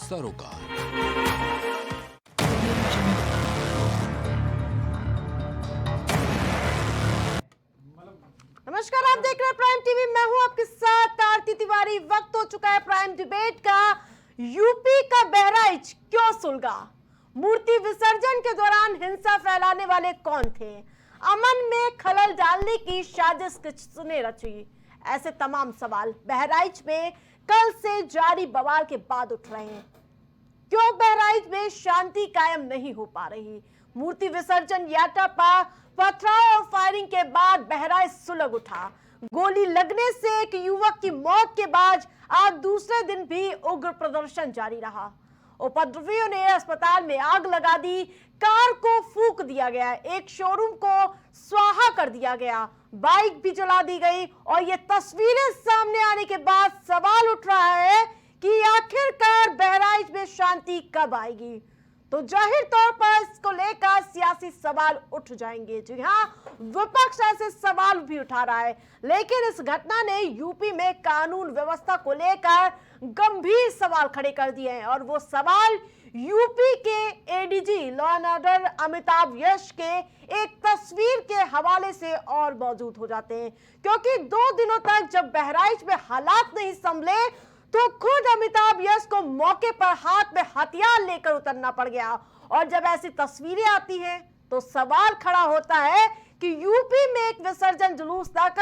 सरोकार। नमस्कार, आप देख रहे हैं प्राइम टीवी। मैं हूं आपके साथ आरती तिवारी। वक्त हो चुका है प्राइम डिबेट का। यूपी का बहराइच क्यों सुलगा? मूर्ति विसर्जन के दौरान हिंसा फैलाने वाले कौन थे? अमन में खलल डालने की साजिश किसने रची? ऐसे तमाम सवाल बहराइच में कल से जारी बवाल के बाद उठ रहे हैं। क्यों बहराइच में शांति कायम नहीं हो पा रही? मूर्ति विसर्जन यात्रा पर पथराव और फायरिंग के बाद बहराइच सुलग उठा। गोली लगने से एक युवक की मौत के बाद आज दूसरे दिन भी उग्र प्रदर्शन जारी रहा। उपद्रवियों ने अस्पताल में आग लगा दी, कार को फूंक दिया गया, एक शोरूम को स्वाहा कर दिया गया, बाइक भी जला दी गई। और ये तस्वीरें सामने आने के बाद सवाल उठ रहा है कि आखिरकार बहराइच में शांति कब आएगी? तो जाहिर तौर पर इसको लेकर सियासी सवाल उठ जाएंगे। जी हां, विपक्ष ऐसे सवाल भी उठा रहा है, लेकिन इस घटना ने यूपी में कानून व्यवस्था को लेकर गंभीर सवाल खड़े कर दिए हैं। और वो सवाल यूपी के ADG law and order Amitabh Yash के एक तस्वीर के हवाले से और मौजूद हो जाते हैं, क्योंकि 2 दिनों तक जब बहराइच में हालात नहीं संभले तो खुद अमिताभ यश को मौके पर हाथ में हथियार लेकर उतरना पड़ गया। और जब ऐसी तस्वीरें आती हैं तो सवाल खड़ा होता है कि यूपी में एक विसर्जन जुलूस तक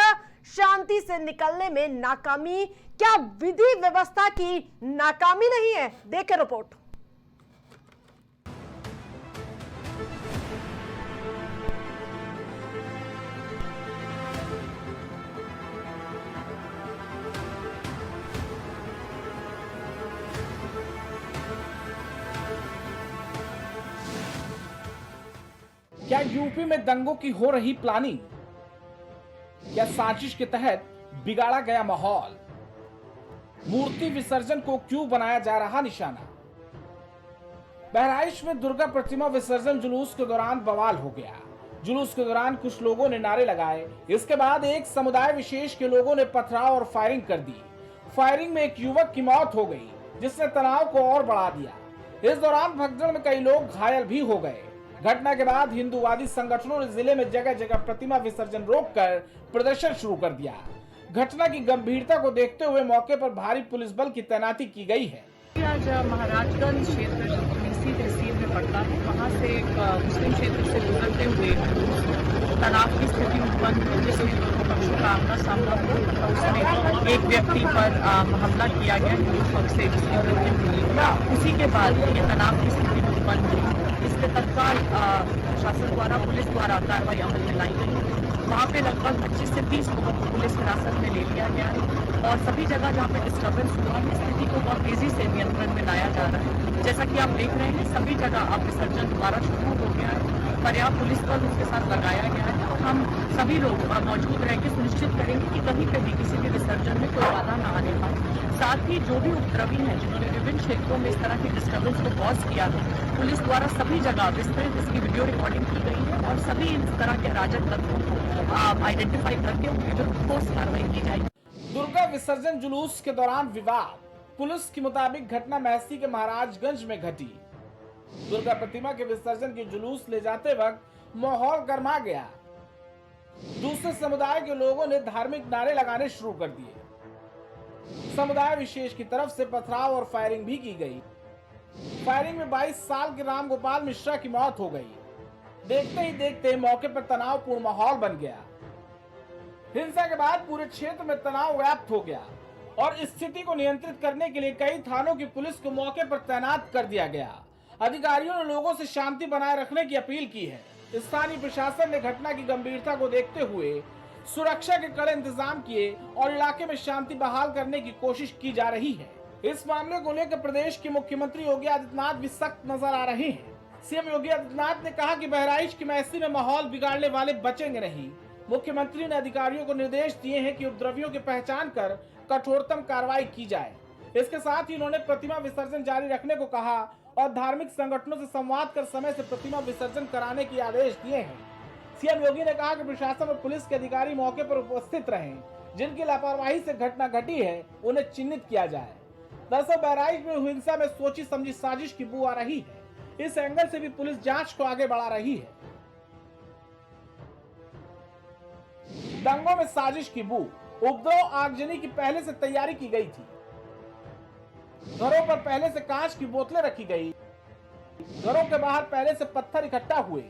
शांति से निकलने में नाकामी क्या विधि व्यवस्था की नाकामी नहीं है? देखें रिपोर्ट। क्या यूपी में दंगों की हो रही प्लानिंग? क्या साजिश के तहत बिगाड़ा गया माहौल? मूर्ति विसर्जन को क्यों बनाया जा रहा निशाना? बहराइच में दुर्गा प्रतिमा विसर्जन जुलूस के दौरान बवाल हो गया। जुलूस के दौरान कुछ लोगों ने नारे लगाए। इसके बाद एक समुदाय विशेष के लोगों ने पथराव और फायरिंग कर दी। फायरिंग में एक युवक की मौत हो गई, जिसने तनाव को और बढ़ा दिया। इस दौरान भगदड़ में कई लोग घायल भी हो गए। घटना के बाद हिंदूवादी संगठनों ने जिले में जगह जगह प्रतिमा विसर्जन रोककर प्रदर्शन शुरू कर दिया। घटना की गंभीरता को देखते हुए मौके पर भारी पुलिस बल की तैनाती की गई है। आज महाराजगंज क्षेत्र मेसी तहसील में पड़ता है, वहाँ से एक मुस्लिम क्षेत्र से गुजरते हुए तनाव की स्थिति उत्पन्न हुई, जिसमें दोनों पक्षों का आमना सामना हुआ। उसमें एक व्यक्ति पर हमला किया गया हिंदू पक्ष से, जिसकी मृत्यु हुई। उसी के बाद ये तनाव की स्थिति उत्पन्न हुई। इसके तत्काल प्रशासन द्वारा, पुलिस द्वारा कार्रवाई अमल में लाई गई। वहाँ पे लगभग 25 से 30 लोगों को पुलिस हिरासत में ले लिया गया है और सभी जगह जहाँ पे डिस्टर्बेंस हुआ है, स्थिति को बहुत तेजी से नियंत्रण में लाया जा रहा है। जैसा कि आप देख रहे हैं, सभी जगह अब विसर्जन दोबारा शुरू हो गया है। पर्याप्त पुलिस बल उसके साथ लगाया गया है और हम सभी लोग मौजूद रह के सुनिश्चित करेंगे कि कहीं पे भी किसी भी विसर्जन में कोई बाधा न आने पाए। साथ ही जो भी उपद्रवी हैं, जिन्होंने विभिन्न क्षेत्रों में इस तरह की डिस्टर्बेंस को कॉज किया था, पुलिस द्वारा सभी जगह विस्तृत इसकी वीडियो रिकॉर्डिंग की गई है और सभी इस तरह के अराजक तत्वों को आइडेंटिफाई करके उनके विरुद्ध ठोस कार्रवाई की जाएगी। दुर्गा विसर्जन जुलूस के दौरान विवाद। पुलिस के मुताबिक घटना महसी के महाराजगंज में घटी। दुर्गा प्रतिमा के विसर्जन के जुलूस ले जाते वक्त माहौल गर्मा गया। दूसरे समुदाय के लोगों ने धार्मिक नारे लगाने शुरू कर दिए। समुदाय विशेष की तरफ से पथराव और फायरिंग भी की गई। फायरिंग में 22 साल के राम गोपाल मिश्रा की मौत हो गई। देखते ही देखते मौके पर तनावपूर्ण माहौल बन गया। हिंसा के बाद पूरे क्षेत्र में तनाव व्याप्त हो गया और स्थिति को नियंत्रित करने के लिए कई थानों की पुलिस को मौके पर तैनात कर दिया गया। अधिकारियों ने लोगों से शांति बनाए रखने की अपील की है। स्थानीय प्रशासन ने घटना की गंभीरता को देखते हुए सुरक्षा के कड़े इंतजाम किए और इलाके में शांति बहाल करने की कोशिश की जा रही है। इस मामले को लेकर प्रदेश के मुख्यमंत्री योगी आदित्यनाथ भी सख्त नजर आ रहे हैं। सीएम योगी आदित्यनाथ ने कहा कि बहराइच की मैसी में माहौल बिगाड़ने वाले बचेंगे नहीं। मुख्यमंत्री ने अधिकारियों को निर्देश दिए हैं कि उपद्रवियों की पहचान कर कठोरतम कार्रवाई की जाए। इसके साथ ही उन्होंने प्रतिमा विसर्जन जारी रखने को कहा और धार्मिक संगठनों से संवाद कर समय से प्रतिमा विसर्जन कराने के आदेश दिए हैं। सीएम योगी ने कहा कि प्रशासन और पुलिस के अधिकारी मौके पर उपस्थित रहें। जिनकी लापरवाही से घटना घटी है उन्हें चिन्हित किया जाए। दरअसल बहराइच में हुई हिंसा में सोची समझी साजिश की बू आ रही है। इस एंगल से भी पुलिस जांच को आगे बढ़ा रही है। दंगों में साजिश की बू, उपद्रव आगजनी की पहले से तैयारी की गई थी। घरों पर पहले से कांच की बोतलें रखी गई, घरों के बाहर पहले से पत्थर इकट्ठा हुए,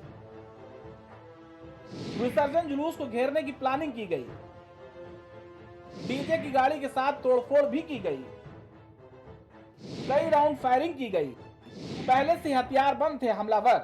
विसर्जन जुलूस को घेरने की प्लानिंग की गई, डीजे की गाड़ी के साथ तोड़फोड़ भी की गई, कई राउंड फायरिंग की गई। पहले से हथियार बंद थे हमलावर।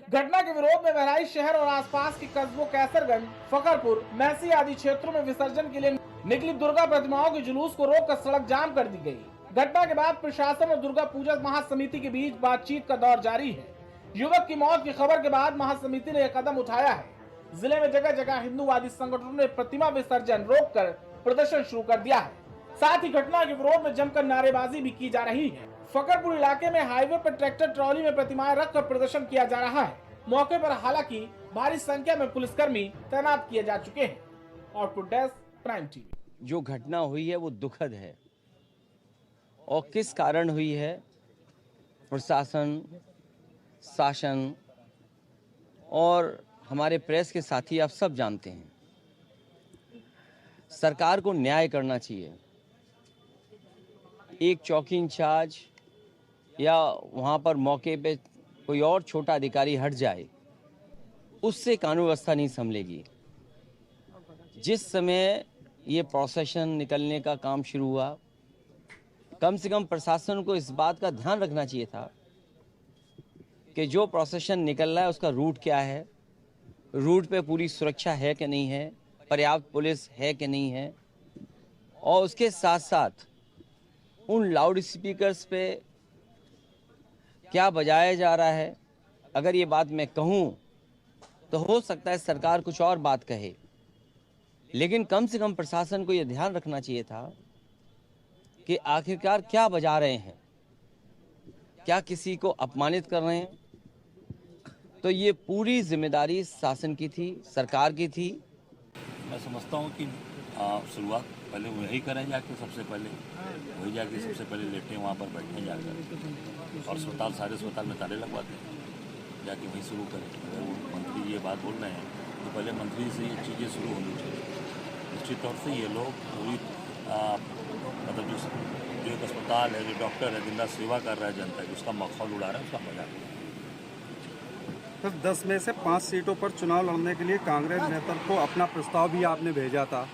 घटना के विरोध में बहराइच शहर और आसपास के कस्बों कैसरगंज, फकरपुर, मैसी आदि क्षेत्रों में विसर्जन के लिए निकली दुर्गा प्रतिमाओं के जुलूस को रोककर सड़क जाम कर दी गई। घटना के बाद प्रशासन और दुर्गा पूजा महासमिति के बीच बातचीत का दौर जारी है। युवक की मौत की खबर के बाद महासमिति ने यह कदम उठाया है। जिले में जगह जगह हिंदूवादी संगठनों ने प्रतिमा विसर्जन रोककर प्रदर्शन शुरू कर दिया है। साथ ही घटना के विरोध में जमकर नारेबाजी भी की जा रही है। फकरपुर इलाके में हाईवे पर ट्रैक्टर ट्रॉली में प्रतिमाएं रखकर प्रदर्शन किया जा रहा है। मौके पर हालांकि भारी संख्या में पुलिसकर्मी तैनात किए जा चुके हैं। Output desk, prime TV. जो घटना हुई है वो दुखद है और किस कारण हुई है प्रशासन, शासन और हमारे प्रेस के साथी आप सब जानते हैं। सरकार को न्याय करना चाहिए। एक चौकी इंचार्ज या वहाँ पर मौके पे कोई और छोटा अधिकारी हट जाए, उससे कानून व्यवस्था नहीं संभलेगी। जिस समय ये प्रोसेशन निकलने का काम शुरू हुआ, कम से कम प्रशासन को इस बात का ध्यान रखना चाहिए था कि जो प्रोसेशन निकल रहा है उसका रूट क्या है, रूट पे पूरी सुरक्षा है कि नहीं है, पर्याप्त पुलिस है कि नहीं है, और उसके साथ साथ उन लाउड स्पीकर्स पे क्या बजाया जा रहा है। अगर ये बात मैं कहूँ तो हो सकता है सरकार कुछ और बात कहे, लेकिन कम से कम प्रशासन को ये ध्यान रखना चाहिए था कि आखिरकार क्या बजा रहे हैं, क्या किसी को अपमानित कर रहे हैं। तो ये पूरी जिम्मेदारी शासन की थी, सरकार की थी। मैं समझता हूँ कि शुरुआत पहले वही करें, जाके सबसे पहले वही जाके सबसे पहले लेटें, वहाँ पर बैठें जाकर, और अस्पताल, सारे अस्पताल में ताले लगवाते हैं, जाके वहीं शुरू करें। अगर वो मंत्री ये बात बोल रहे हैं तो पहले मंत्री से ये चीज़ें शुरू होनी चाहिए। निश्चित तौर से ये लोग पूरी मतलब जो एक अस्पताल है, जो डॉक्टर है, दिन रात सेवा कर रहा है जनता की, उसका मखौल उड़ा रहा है, उसका मजाक उड़ा रहा है। तो 10 में से 5 सीटों पर चुनाव लड़ने के लिए कांग्रेस नेतृत्व को अपना प्रस्ताव भी आपने भेजा था,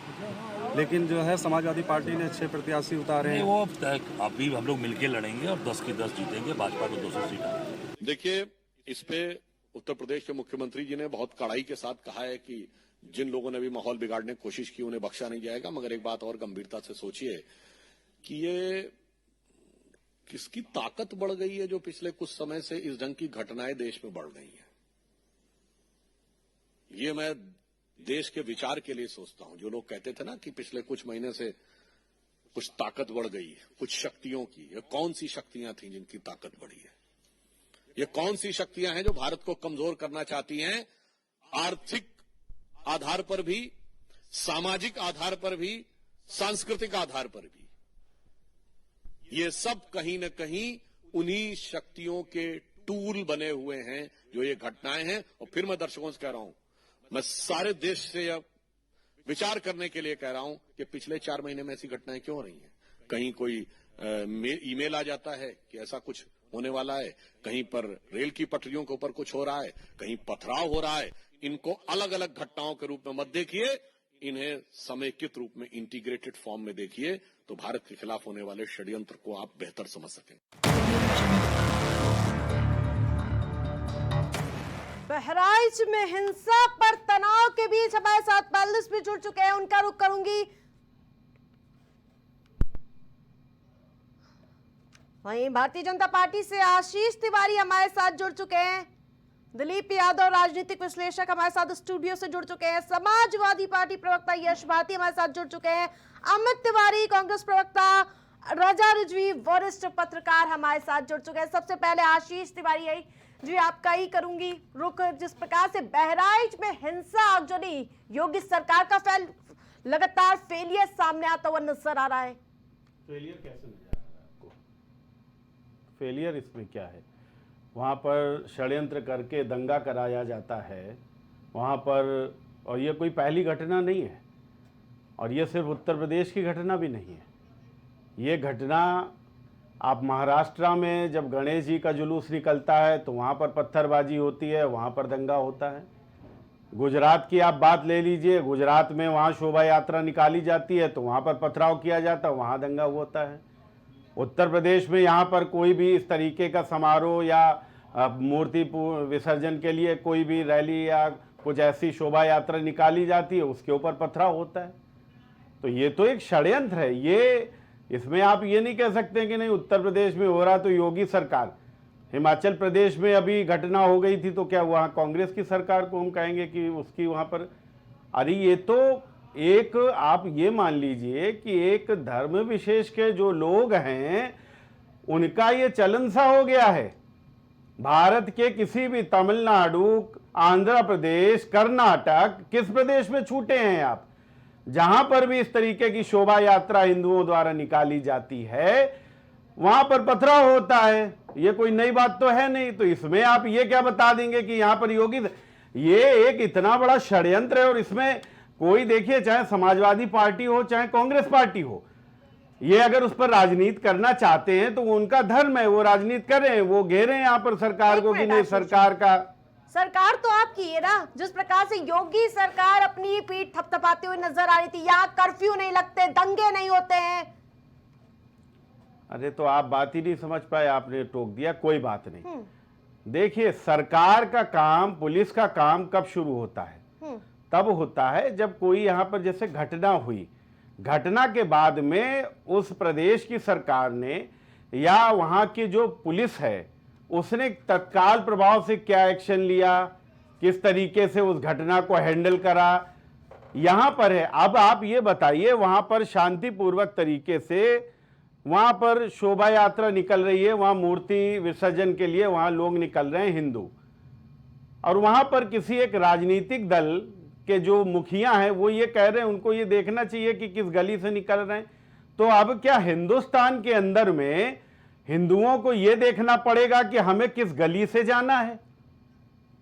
लेकिन जो है समाजवादी पार्टी ने 6 प्रत्याशी उतारे हैं। वो अभी हम लोग मिलके लड़ेंगे और 10 की 10 जीतेंगे, भाजपा को 200 सीट। देखिए, इस पे उत्तर प्रदेश के मुख्यमंत्री जी ने बहुत कड़ाई के साथ कहा है कि जिन लोगों ने भी माहौल बिगाड़ने की कोशिश की उन्हें बख्शा नहीं जाएगा। मगर एक बात और गंभीरता से सोचिए कि ये किसकी ताकत बढ़ गई है जो पिछले कुछ समय से इस ढंग की घटनाएं देश में बढ़ रही हैं। ये मैं देश के विचार के लिए सोचता हूं। जो लोग कहते थे ना कि पिछले कुछ महीने से कुछ ताकत बढ़ गई है, कुछ शक्तियों की, ये कौन सी शक्तियां थी जिनकी ताकत बढ़ी है? ये कौन सी शक्तियां हैं जो भारत को कमजोर करना चाहती हैं? आर्थिक आधार पर भी, सामाजिक आधार पर भी, सांस्कृतिक आधार पर भी। ये सब कहीं न कहीं उन्हीं शक्तियों के टूल बने हुए हैं जो ये घटनाएं हैं। और फिर मैं दर्शकों से कह रहा हूं, मैं सारे देश से अब विचार करने के लिए कह रहा हूं कि पिछले 4 महीने में ऐसी घटनाएं क्यों हो रही हैं। कहीं कोई ईमेल आ जाता है कि ऐसा कुछ होने वाला है, कहीं पर रेल की पटरियों के ऊपर कुछ हो रहा है, कहीं पथराव हो रहा है। इनको अलग अलग घटनाओं के रूप में मत देखिए, इन्हें समेकित रूप में, इंटीग्रेटेड फॉर्म में देखिए, तो भारत के खिलाफ होने वाले षड्यंत्र को आप बेहतर समझ सकें। बहराइच में हिंसा पर तनाव के बीच हमारे साथ पैनलिस्ट भी जुड़ चुके हैं, उनका रुख करूंगी। वहीं भारतीय जनता पार्टी से आशीष तिवारी हमारे साथ जुड़ चुके हैं, दिलीप यादव राजनीतिक विश्लेषक हमारे साथ स्टूडियो से जुड़ चुके हैं, समाजवादी पार्टी प्रवक्ता यश भारती हमारे साथ जुड़ चुके हैं, अमित तिवारी कांग्रेस प्रवक्ता, रजा रिजवी वरिष्ठ पत्रकार हमारे साथ जुड़ चुके हैं। सबसे पहले आशीष तिवारी जी, आपका ही करूंगी रुख। जिस प्रकार से बहराइच में हिंसा आगजनी, योगी सरकार का लगातार फेलियर सामने आता हुआ नजर आ रहा है। फेलियर कैसे नजर आ रहा है? फेलियर इसमें क्या है? वहाँ पर षड्यंत्र करके दंगा कराया जाता है वहाँ पर, और ये कोई पहली घटना नहीं है, और ये सिर्फ उत्तर प्रदेश की घटना भी नहीं है। ये घटना आप महाराष्ट्र में जब गणेश जी का जुलूस निकलता है तो वहाँ पर पत्थरबाजी होती है, वहाँ पर दंगा होता है। गुजरात की आप बात ले लीजिए, गुजरात में वहाँ शोभा यात्रा निकाली जाती है तो वहाँ पर पथराव किया जाता है, वहाँ दंगा होता है। उत्तर प्रदेश में यहाँ पर कोई भी इस तरीके का समारोह या मूर्ति विसर्जन के लिए कोई भी रैली या कुछ ऐसी शोभा यात्रा निकाली जाती है, उसके ऊपर पथराव होता है। तो ये तो एक षड्यंत्र है। ये इसमें आप ये नहीं कह सकते कि नहीं उत्तर प्रदेश में हो रहा तो योगी सरकार, हिमाचल प्रदेश में अभी घटना हो गई थी तो क्या वहाँ कांग्रेस की सरकार को हम कहेंगे कि उसकी वहाँ पर? अरे ये तो एक, आप ये मान लीजिए कि एक धर्म विशेष के जो लोग हैं उनका ये चलन सा हो गया है। भारत के किसी भी तमिलनाडु, आंध्र प्रदेश, कर्नाटक, किस प्रदेश में छूटे हैं आप? जहां पर भी इस तरीके की शोभा यात्रा हिंदुओं द्वारा निकाली जाती है वहां पर पथराव होता है। ये कोई नई बात तो है नहीं। तो इसमें आप ये क्या बता देंगे कि यहां पर योगी? ये एक इतना बड़ा षड्यंत्र है, और इसमें कोई, देखिए, चाहे समाजवादी पार्टी हो चाहे कांग्रेस पार्टी हो, ये अगर उस पर राजनीति करना चाहते हैं तो वो उनका धर्म है, वो राजनीति करें, वो घेरें यहाँ पर सरकार को कि नहीं सरकार का। सरकार तो आपकी है ना। जिस प्रकार से योगी सरकार अपनी पीठ थपथपाते हुए नजर आ रही थी, यहाँ कर्फ्यू नहीं लगते, दंगे नहीं होते हैं। अरे तो आप बात ही नहीं समझ पाए, आपने टोक दिया। कोई बात नहीं। देखिए, सरकार का काम, पुलिस का काम कब शुरू होता है? तब होता है जब कोई यहाँ पर जैसे घटना हुई, घटना के बाद में उस प्रदेश की सरकार ने या वहाँ की जो पुलिस है उसने तत्काल प्रभाव से क्या एक्शन लिया, किस तरीके से उस घटना को हैंडल करा, यहाँ पर है। अब आप ये बताइए, वहाँ पर शांतिपूर्वक तरीके से वहाँ पर शोभा यात्रा निकल रही है, वहाँ मूर्ति विसर्जन के लिए वहाँ लोग निकल रहे हैं हिंदू, और वहाँ पर किसी एक राजनीतिक दल के जो मुखिया हैं वो ये कह रहे हैं उनको ये देखना चाहिए कि किस गली से निकल रहे हैं। तो अब क्या हिंदुस्तान के अंदर में हिंदुओं को ये देखना पड़ेगा कि हमें किस गली से जाना है?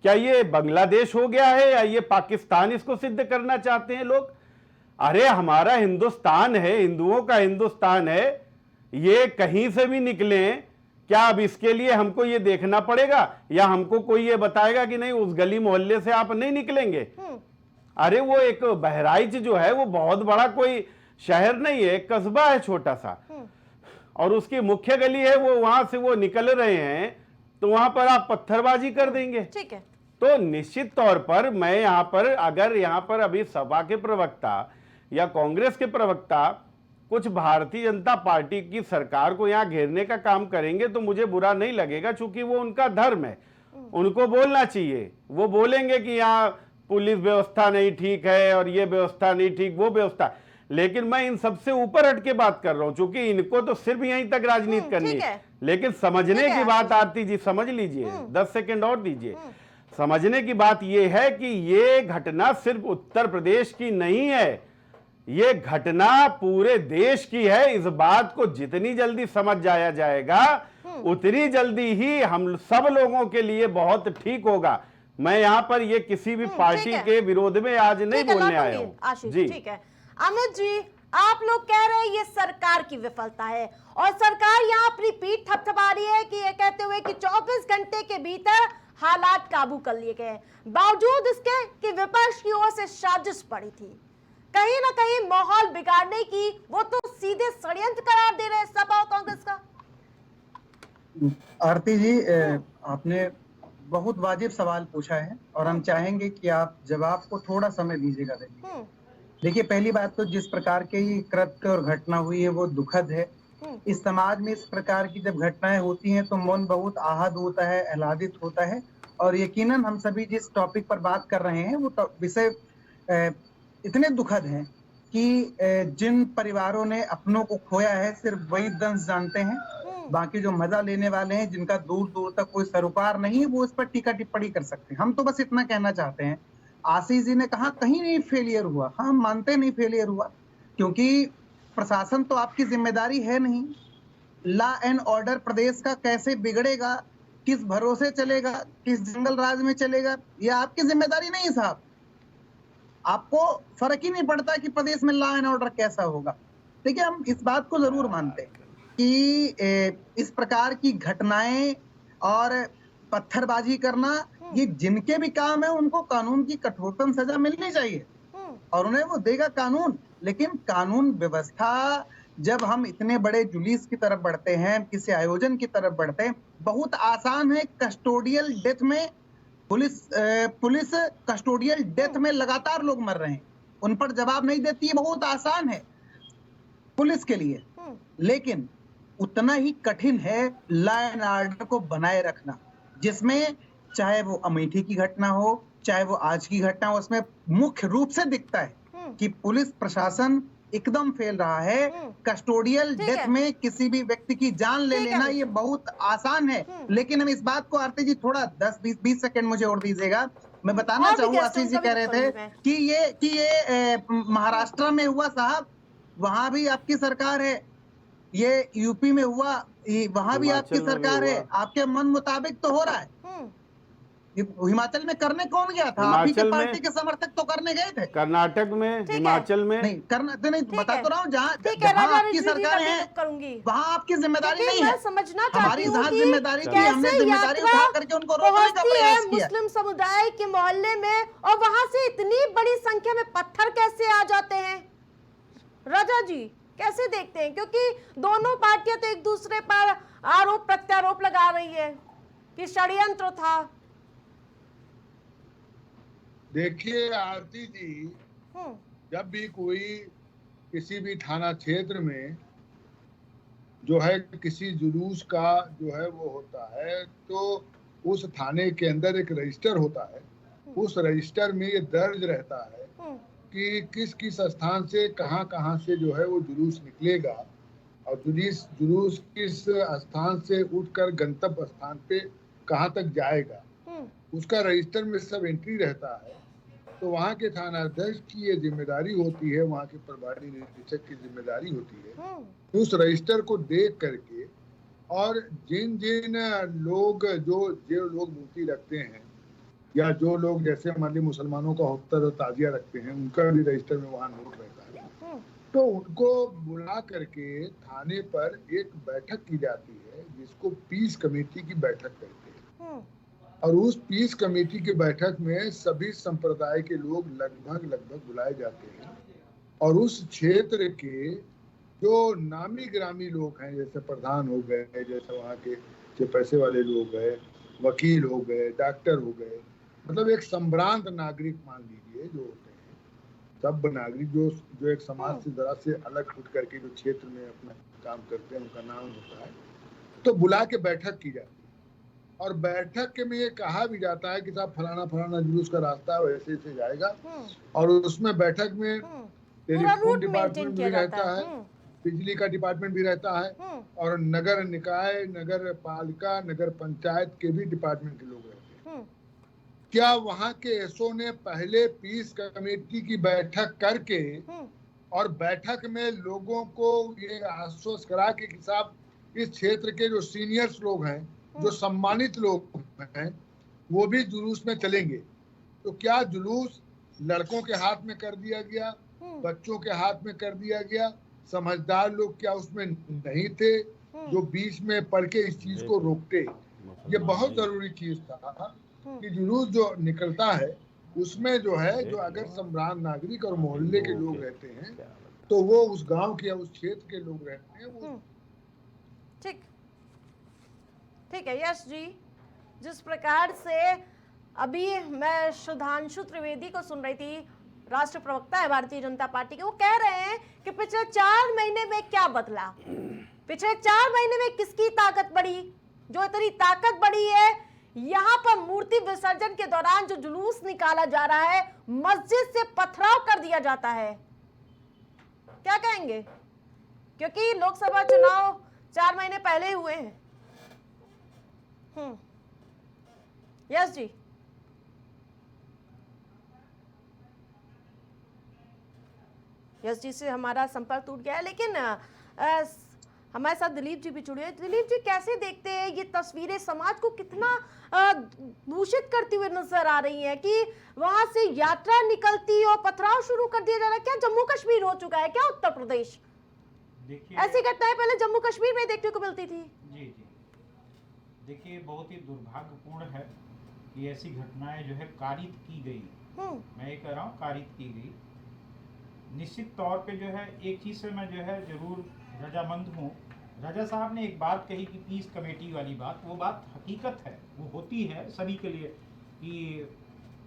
क्या ये बांग्लादेश हो गया है या ये पाकिस्तान इसको सिद्ध करना चाहते हैं लोग? अरे हमारा हिंदुस्तान है, हिंदुओं का हिंदुस्तान है, ये कहीं से भी निकले, क्या अब इसके लिए हमको ये देखना पड़ेगा या हमको कोई ये बताएगा कि नहीं उस गली मोहल्ले से आप नहीं निकलेंगे? अरे वो एक बहराइच जो है वो बहुत बड़ा कोई शहर नहीं है, एक कस्बा है छोटा सा, और उसकी मुख्य गली है, वो वहां से वो निकल रहे हैं तो वहां पर आप पत्थरबाजी कर देंगे? ठीक है। तो निश्चित तौर पर मैं यहाँ पर, अगर यहाँ पर अभी सपा के प्रवक्ता या कांग्रेस के प्रवक्ता कुछ भारतीय जनता पार्टी की सरकार को यहाँ घेरने का काम करेंगे तो मुझे बुरा नहीं लगेगा, क्योंकि वो उनका धर्म है, उनको बोलना चाहिए। वो बोलेंगे कि यहाँ पुलिस व्यवस्था नहीं ठीक है और ये व्यवस्था नहीं ठीक, वो व्यवस्था, लेकिन मैं इन सबसे ऊपर हट के बात कर रहा हूं, क्योंकि इनको तो सिर्फ यहीं तक राजनीति करनी है। लेकिन समझने की बात, आरती जी समझ लीजिए, 10 सेकंड और दीजिए। समझने की बात यह है कि ये घटना सिर्फ उत्तर प्रदेश की नहीं है, ये घटना पूरे देश की है। इस बात को जितनी जल्दी समझ जाया जाएगा उतनी जल्दी ही हम सब लोगों के लिए बहुत ठीक होगा। मैं यहाँ पर ये किसी भी पार्टी के विरोध में आज नहीं बोलने आया हूँ जी। ठीक है अमित जी, आप लोग कह रहे हैं ये सरकार की विफलता है और सरकार यहाँ अपनी पीठ थपथपा रही है कि ये कहते हुए कि 24 घंटे के भीतर हालात काबू कर लिए गए, बावजूद इसके कि विपक्ष की ओर से साजिश पड़ी थी कहीं ना कहीं माहौल बिगाड़ने की। वो तो सीधे षड्यंत्र करार दे रहे हैं सपा और कांग्रेस का। आरती जी, आपने बहुत वाजिब सवाल पूछा है और हम चाहेंगे कि आप जवाब को थोड़ा समय दीजिएगा। देखिए, पहली बात तो जिस प्रकार के कृत्य और घटना हुई है वो दुखद है। इस समाज में इस प्रकार की जब घटनाएं होती हैं तो मन बहुत आहत होता है, आह्लादित होता है, और यकीनन हम सभी जिस टॉपिक पर बात कर रहे हैं वो विषय इतने दुखद हैं कि जिन परिवारों ने अपनों को खोया है सिर्फ वही दंश जानते हैं, बाकी जो मजा लेने वाले हैं जिनका दूर दूर तक कोई सरोकार नहीं है वो इस पर टीका टिप्पणी कर सकते हैं। हम तो बस इतना कहना चाहते हैं, आशीष जी ने कहा कहीं नहीं फेलियर हुआ, हाँ हम मानते नहीं फेलियर हुआ, क्योंकि प्रशासन तो आपकी जिम्मेदारी है नहीं, लॉ एंड ऑर्डर प्रदेश का कैसे बिगड़ेगा, किस भरोसे चलेगा, किस जंगल राज में चलेगा, ये आपकी जिम्मेदारी नहीं है साहब। आपको फर्क ही नहीं पड़ता कि प्रदेश में लॉ एंड ऑर्डर कैसा होगा। देखिए, हम इस बात को जरूर मानते हैं कि इस प्रकार की घटनाएं और पत्थरबाजी करना, ये जिनके भी काम है उनको कानून की कठोरतम सजा मिलनी चाहिए और उन्हें वो देगा कानून। लेकिन कानून व्यवस्था, जब हम इतने बड़े जुलूस की तरफ बढ़ते हैं, किसी आयोजन की तरफ बढ़ते हैं, बहुत आसान है कस्टोडियल डेथ में, पुलिस कस्टोडियल डेथ में लगातार लोग मर रहे हैं, उन पर जवाब नहीं देती है, बहुत आसान है पुलिस के लिए। लेकिन उतना ही कठिन है लॉ एंड ऑर्डर को बनाए रखना, जिसमें चाहे वो अमेठी की घटना हो, चाहे वो आज की घटना हो, उसमें मुख्य रूप से दिखता है कि पुलिस प्रशासन एकदम फेल रहा है। कस्टोडियल डेथ में किसी भी व्यक्ति की जान ले लेना ये बहुत आसान है। लेकिन हम इस बात को, आरती जी थोड़ा 10-20 सेकंड मुझे और दीजिएगा, मैं बताना चाहूंगा। आशीष जी कह रहे थे कि ये महाराष्ट्र में हुआ साहब, वहां भी आपकी सरकार है, ये यूपी में हुआ, वहां भी आपकी सरकार है, आपके मन मुताबिक तो हो रहा है। हिमाचल में करने कौन गया था? आपकी के पार्टी के समर्थक तो करने गए थे। कर्नाटक में, हिमाचल में नहीं करना, तो नहीं बता तो रहा हूँ, जहाँ आपकी सरकार है वहाँ आपकी जिम्मेदारी नहीं है। समझना हमारी जहाँ जिम्मेदारी थी, हमने जिम्मेदारी उठा करके उनको रोकने का प्रयास किया। मुस्लिम समुदाय के मोहल्ले में, और वहां से इतनी बड़ी संख्या में पत्थर कैसे आ जाते हैं? राजा जी कैसे देखते हैं? क्योंकि दोनों पार्टियां तो एक दूसरे पर आरोप प्रत्यारोप लगा रही है कि षड्यंत्र था। देखिए आरती जी, जब भी कोई किसी भी थाना क्षेत्र में जो है किसी जुलूस का जो है वो होता है, तो उस थाने के अंदर एक रजिस्टर होता है। उस रजिस्टर में ये दर्ज रहता है कि किस किस स्थान से कहां से जो है वो जुलूस निकलेगा और जुलूस किस स्थान से उठकर गंतव्य स्थान पे कहां तक जाएगा, उसका रजिस्टर में सब एंट्री रहता है। तो वहाँ के थानाध्यक्ष की ये जिम्मेदारी होती है, वहाँ के प्रभारी निरीक्षक की जिम्मेदारी होती है उस रजिस्टर को देख करके, और जिन जिन लोग जो लोग मूर्ति रखते हैं या जो लोग जैसे मान लीजिए मुसलमानों का होता है ताजिया रखते हैं, उनका भी रजिस्टर में वहाँ नोट रहता है, तो उनको बुला करके थाने पर एक बैठक की जाती है जिसको पीस कमेटी की बैठक कहते हैं। और उस पीस कमेटी की बैठक में सभी संप्रदाय के लोग लगभग बुलाए जाते हैं और उस क्षेत्र के जो नामी ग्रामी लोग हैं, जैसे प्रधान हो गए, जैसे वहाँ के जो पैसे वाले लोग गए, वकील हो गए, डॉक्टर हो गए, मतलब एक संभ्रांत नागरिक मान लीजिए जो होते हैं, सब नागरिक जो एक समाज से जरा से अलग उठ करके जो क्षेत्र में अपना काम करते हैं, उनका नाम होता है। तो बुला के बैठक की जाती है और बैठक में ये कहा भी जाता है कि साहब फलाना जुलूस का रास्ता है, वैसे से जाएगा। और उसमें बैठक में टेलीफोन डिपार्टमेंट भी रहता है, बिजली का डिपार्टमेंट भी रहता है और नगर निकाय, नगर पालिका, नगर पंचायत के भी डिपार्टमेंट के लोग रहते हैं। क्या वहाँ के एसओ ने पहले पीस कमेटी की बैठक करके और बैठक में लोगों को ये आश्वस्त करा के कि साहब इस क्षेत्र के जो सीनियर्स लोग हैं, जो सम्मानित लोग हैं, वो भी जुलूस में चलेंगे? तो क्या जुलूस लड़कों के हाथ में कर दिया गया, बच्चों के हाथ में कर दिया गया? समझदार लोग क्या उसमें नहीं थे जो बीच में पढ़ के इस चीज को रोकते? ये बहुत जरूरी चीज था कि जुलूस जो निकलता है उसमें जो है, जो अगर सम्राट नागरिक और मोहल्ले के लोग रहते हैं तो वो उस गांव के या उस क्षेत्र के लोग रहते हैं, वो ठीक है यश जी, जिस प्रकार से अभी मैं सुधांशु त्रिवेदी को सुन रही थी, राष्ट्र प्रवक्ता है भारतीय जनता पार्टी के, वो कह रहे हैं कि पिछले 4 महीने में क्या बदला, पिछले 4 महीने में किसकी ताकत बढ़ी, जो इतनी ताकत बढ़ी है यहाँ पर मूर्ति विसर्जन के दौरान जो जुलूस निकाला जा रहा है, मस्जिद से पथराव कर दिया जाता है। क्या कहेंगे? क्योंकि लोकसभा चुनाव 4 महीने पहले हुए हैं। यस जी, यस जी से हमारा संपर्क टूट गया है, लेकिन हमारे साथ दिलीप जी भी जुड़े हैं। दिलीप जी, कैसे देखते हैं ये तस्वीरें समाज को कितना दूषित करती हुई नजर आ रही है कि वहां से यात्रा निकलती और पथराव शुरू कर दिया जा रहा है? क्या जम्मू कश्मीर हो चुका है क्या उत्तर प्रदेश? देखिए, ऐसी घटनाएं पहले जम्मू कश्मीर में देखने को मिलती थी। जी जी, देखिए बहुत ही दुर्भाग्यपूर्ण है कि ऐसी घटनाएं जो है कारित की गई। मैं ये कह रहा हूँ कारित की गई। निश्चित तौर पे जो है एक चीज़ से मैं जो है जरूर रजामंद हूँ। राजा साहब ने एक बात कही कि पीस कमेटी वाली बात, वो बात हकीकत है, वो होती है सभी के लिए कि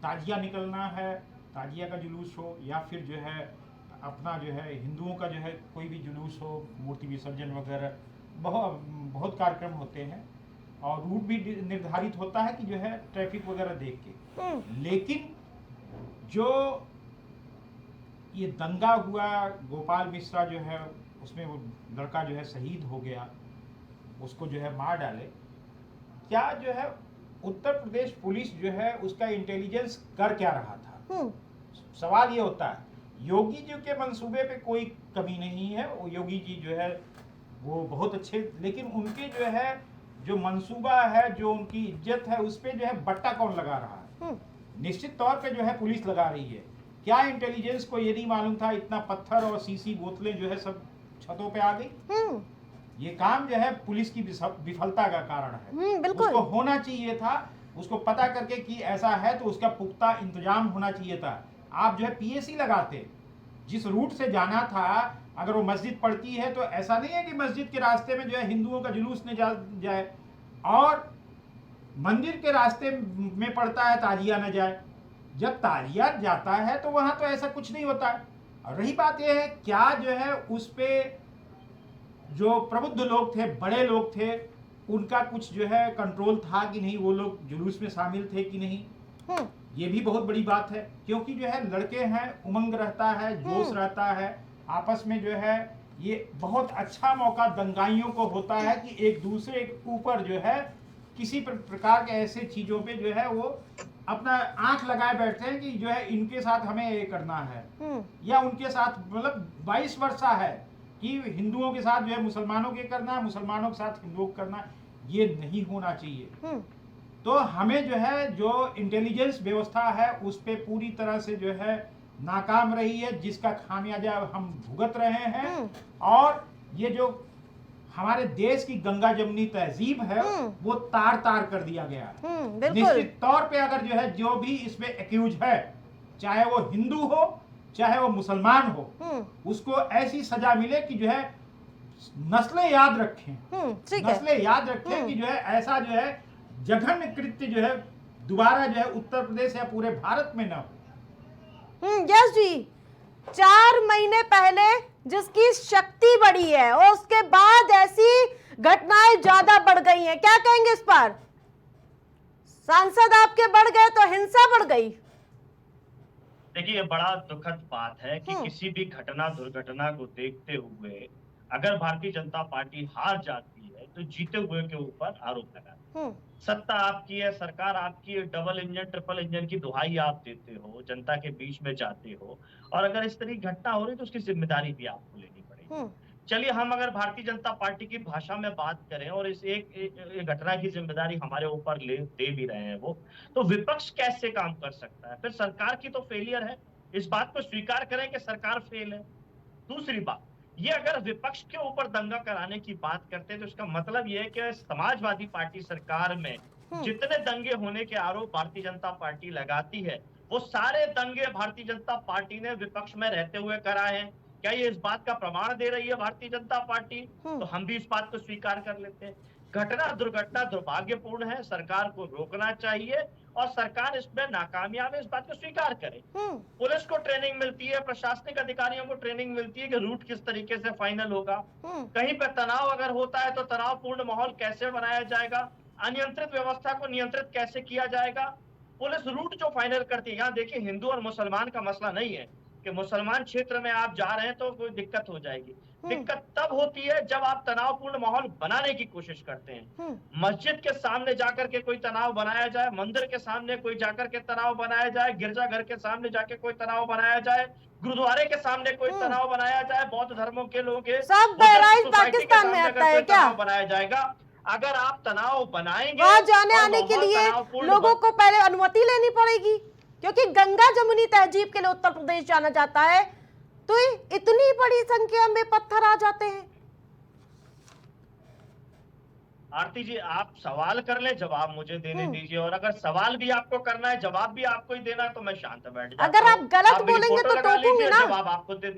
ताजिया निकलना है, ताजिया का जुलूस हो या फिर जो है अपना जो है हिंदुओं का जो है कोई भी जुलूस हो, मूर्ति विसर्जन वगैरह, बहुत कार्यक्रम होते हैं और रूट भी निर्धारित होता है कि जो है ट्रैफिक वगैरह देख के। लेकिन जो ये दंगा हुआ, गोपाल मिश्रा जो है उसमें वो लड़का जो है शहीद हो गया, उसको जो है मार डाले, क्या जो है उत्तर प्रदेश पुलिस जो है उसका इंटेलिजेंस कर क्या रहा था? सवाल ये होता है। योगी जी के मंसूबे पे कोई कमी नहीं है, वो योगी जी जो है वो बहुत अच्छे, लेकिन उनके जो है जो मंसूबा है, जो उनकी इज्जत है, उस पर जो है बट्टा कौन लगा रहा है? निश्चित तौर पे जो है पुलिस लगा रही है। क्या इंटेलिजेंस को ये नहीं मालूम था इतना पत्थर और सीसी बोतलें जो है सब छतों पे आ गई? ये काम जो है पुलिस की विफलता का कारण है। बिल्कुल। उसको होना चाहिए था, उसको पता करके कि ऐसा है तो उसका पुख्ता इंतजाम होना चाहिए था। आप जो है पीएसी लगाते, जिस रूट से जाना था, अगर वो मस्जिद पड़ती है तो ऐसा नहीं है कि मस्जिद के रास्ते में जो है हिंदुओं का जुलूस न जाए और मंदिर के रास्ते में पड़ता है ताजिया न जाए। जब ताजिया जाता है तो वहां तो ऐसा कुछ नहीं होता है। और रही बात यह है, क्या जो है उस पे जो प्रबुद्ध लोग थे, बड़े लोग थे, उनका कुछ जो है कंट्रोल था कि नहीं, वो लोग जुलूस में शामिल थे कि नहीं? ये भी बहुत बड़ी बात है, क्योंकि जो है लड़के हैं, उमंग रहता है, जोश रहता है, आपस में जो है ये बहुत अच्छा मौका दंगाइयों को होता है कि एक दूसरे के ऊपर जो है किसी प्रकार के ऐसे चीजों पे जो है वो अपना आंख लगाए बैठते हैं कि जो है इनके साथ हमें ये करना है, या उनके साथ मतलब 22 वर्षा है कि हिंदुओं के साथ जो है मुसलमानों के करना है, मुसलमानों के साथ हिंदुओं को करना है। ये नहीं होना चाहिए। तो हमें जो है जो इंटेलिजेंस व्यवस्था है उस पे पूरी तरह से जो है नाकाम रही है, जिसका खामियाजा हम भुगत रहे हैं। और ये जो हमारे देश की गंगा जमुनी तहजीब है वो तार तार कर दिया गया है। निश्चित तौर पे अगर जो है जो भी इसमें एक्यूज है, चाहे वो हिंदू हो चाहे वो मुसलमान हो, उसको ऐसी सजा मिले कि जो है नस्लें याद रखें, नस्लें याद रखें कि जो है ऐसा जो है जघन्य कृत्य जो है दोबारा जो है उत्तर प्रदेश या पूरे भारत में न हो। यस जी, 4 महीने पहले जिसकी शक्ति बढ़ी है और उसके बाद ऐसी घटनाएं ज्यादा बढ़ गई हैं, क्या कहेंगे इस पर? सांसद आपके बढ़ गए तो हिंसा बढ़ गई। देखिए, ये बड़ा दुखद बात है कि किसी भी घटना दुर्घटना को देखते हुए अगर भारतीय जनता पार्टी हार जाती है तो जीते हुए के ऊपर आरोप लगाती है। सत्ता आपकी है, सरकार आपकी है, डबल इंजन ट्रिपल इंजन की दुहाई आप देते हो, जनता के बीच में जाते हो, और अगर इस तरह की घटना हो रही तो उसकी जिम्मेदारी भी आपको लेनी पड़ेगी। चलिए, हम अगर भारतीय जनता पार्टी की भाषा में बात करें और इस एक घटना की जिम्मेदारी हमारे ऊपर दे भी रहे हैं वो, तो विपक्ष कैसे काम कर सकता है? फिर सरकार की तो फेलियर है, इस बात को स्वीकार करें कि सरकार फेल है। दूसरी बात, ये अगर विपक्ष के ऊपर दंगा कराने की बात करते हैं तो इसका मतलब ये है कि समाजवादी पार्टी सरकार में जितने दंगे होने के आरोप भारतीय जनता पार्टी लगाती है, वो सारे दंगे भारतीय जनता पार्टी ने विपक्ष में रहते हुए कराए हैं। क्या ये इस बात का प्रमाण दे रही है भारतीय जनता पार्टी? तो हम भी इस बात को स्वीकार कर लेते हैं। घटना दुर्घटना दुर्भाग्यपूर्ण है, सरकार को रोकना चाहिए और सरकार इसमें नाकामयाब है, इस बात को स्वीकार करे। पुलिस को ट्रेनिंग मिलती है, प्रशासनिक अधिकारियों को ट्रेनिंग मिलती है कि रूट किस तरीके से फाइनल होगा, कहीं पर तनाव अगर होता है तो तनावपूर्ण माहौल कैसे बनाया जाएगा, अनियंत्रित व्यवस्था को नियंत्रित कैसे किया जाएगा। पुलिस रूट जो फाइनल करती है, यहाँ देखिए हिंदू और मुसलमान का मसला नहीं है, कि मुसलमान क्षेत्र में आप जा रहे हैं तो कोई दिक्कत हो जाएगी। दिक्कत तब होती है जब आप तनावपूर्ण माहौल बनाने की कोशिश करते हैं। मस्जिद के सामने जाकर के कोई तनाव बनाया जाए, मंदिर के सामने कोई जाकर के तनाव बनाया जाए, गिरजाघर के सामने जाके कोई तनाव बनाया जाए, गुरुद्वारे के सामने कोई तनाव बनाया जाए, बौद्ध धर्मों के लोगों के सब बहराइच पाकिस्तान में आता है क्या? तनाव बनाया जाएगा। अगर आप तनाव बनाएंगे, वहां जाने आने के लिए लोगों को पहले अनुमति लेनी पड़ेगी, क्योंकि गंगा जमुनी तहजीब के लिए उत्तर प्रदेश जाना जाता है, तो इतनी बड़ी संख्या में पत्थर आ जाते हैं। आरती जी, आप सवाल कर ले, जवाब मुझे देने दीजिए, और अगर सवाल भी आपको करना है, जवाब भी आपको ही देना है, तो मैं शांत बैठ जाता हूं। अगर आप गलत बोलेंगे तो टोकूंगी ना। जवाब आपको दे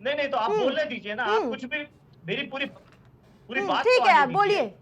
नहीं तो आप बोलने दीजिए ना, आप कुछ भी, मेरी पूरी बात ठीक है, आप बोलिए।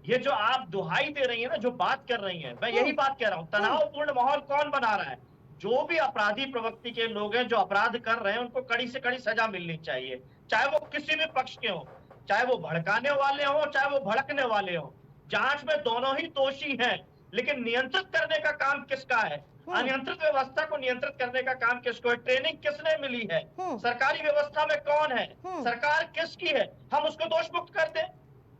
ये जो आप दुहाई दे रही है ना, जो बात कर रही है, मैं यही बात कह रहा हूँ। तनावपूर्ण माहौल कौन बना रहा है? जो भी अपराधी प्रवृत्ति के लोग हैं, जो अपराध कर रहे हैं, उनको कड़ी से कड़ी सजा मिलनी चाहिए, चाहे वो किसी भी पक्ष के हो, चाहे वो भड़काने वाले हो, चाहे वो भड़कने वाले हो। जांच में दोनों ही दोषी हैं, लेकिन नियंत्रित करने का काम किसका है? अनियंत्रित व्यवस्था को नियंत्रित करने का काम किसको है? ट्रेनिंग किसने मिली है? सरकारी व्यवस्था में कौन है? सरकार किसकी है? हम उसको दोष मुक्त कर दें?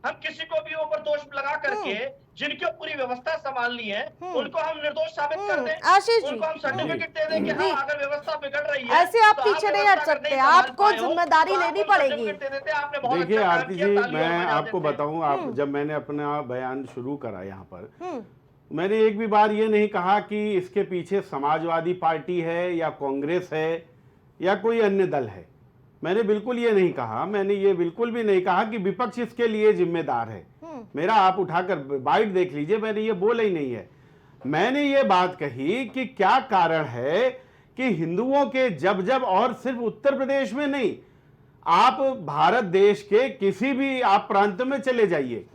हम किसी को भी ऊपर दोष लगा करके जिनकी पूरी व्यवस्था संभालनी है, उनको हम निर्दोष साबित कर दें? आशीष जी, उनको हम सर्टिफिकेट दे दें कि हाँ, अगर व्यवस्था बिगड़ रही है ऐसे आप पीछे नहीं हट सकते, आपको जिम्मेदारी लेनी पड़ेगी। देखिए आरती जी, मैं आपको बताऊं, आप जब मैंने अपना बयान शुरू करा यहाँ पर, मैंने एक भी बार ये नहीं कहा कि इसके पीछे समाजवादी पार्टी है या कांग्रेस है या कोई अन्य दल है। मैंने बिल्कुल ये नहीं कहा। मैंने ये बिल्कुल भी नहीं कहा कि विपक्ष इसके लिए जिम्मेदार है। मेरा आप उठाकर बाइट देख लीजिए, मैंने ये बोला ही नहीं है। मैंने ये बात कही कि क्या कारण है कि हिंदुओं के जब जब, और सिर्फ उत्तर प्रदेश में नहीं, आप भारत देश के किसी भी आप प्रांत में चले जाइए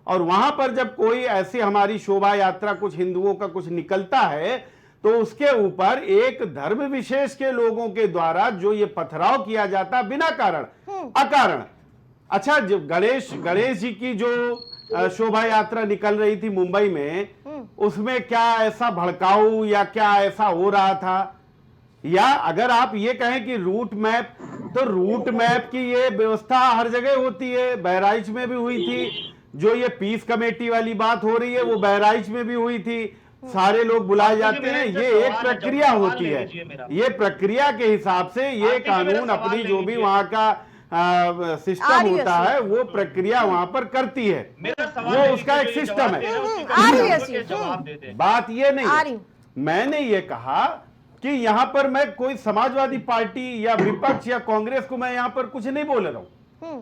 और वहां पर जब कोई ऐसी हमारी शोभा यात्रा कुछ हिंदुओं का कुछ निकलता है, तो उसके ऊपर एक धर्म विशेष के लोगों के द्वारा जो ये पथराव किया जाता बिना कारण, अकारण। अच्छा, जब गणेश जी की जो शोभा यात्रा निकल रही थी मुंबई में, उसमें क्या ऐसा भड़काऊ या क्या ऐसा हो रहा था? या अगर आप ये कहें कि रूट मैप, तो रूट मैप की ये व्यवस्था हर जगह होती है। बहराइच में भी हुई थी, जो ये पीस कमेटी वाली बात हो रही है वो बहराइच में भी हुई थी। सारे लोग बुलाए जाते हैं, ये एक प्रक्रिया होती है। ये प्रक्रिया के हिसाब से ये कानून अपनी जो भी वहां का सिस्टम होता है, वो प्रक्रिया वहां पर करती है, वो उसका एक सिस्टम है। बात ये नहीं, मैंने ये कहा कि यहां पर मैं कोई समाजवादी पार्टी या विपक्ष या कांग्रेस को मैं यहां पर कुछ नहीं बोल रहा हूं,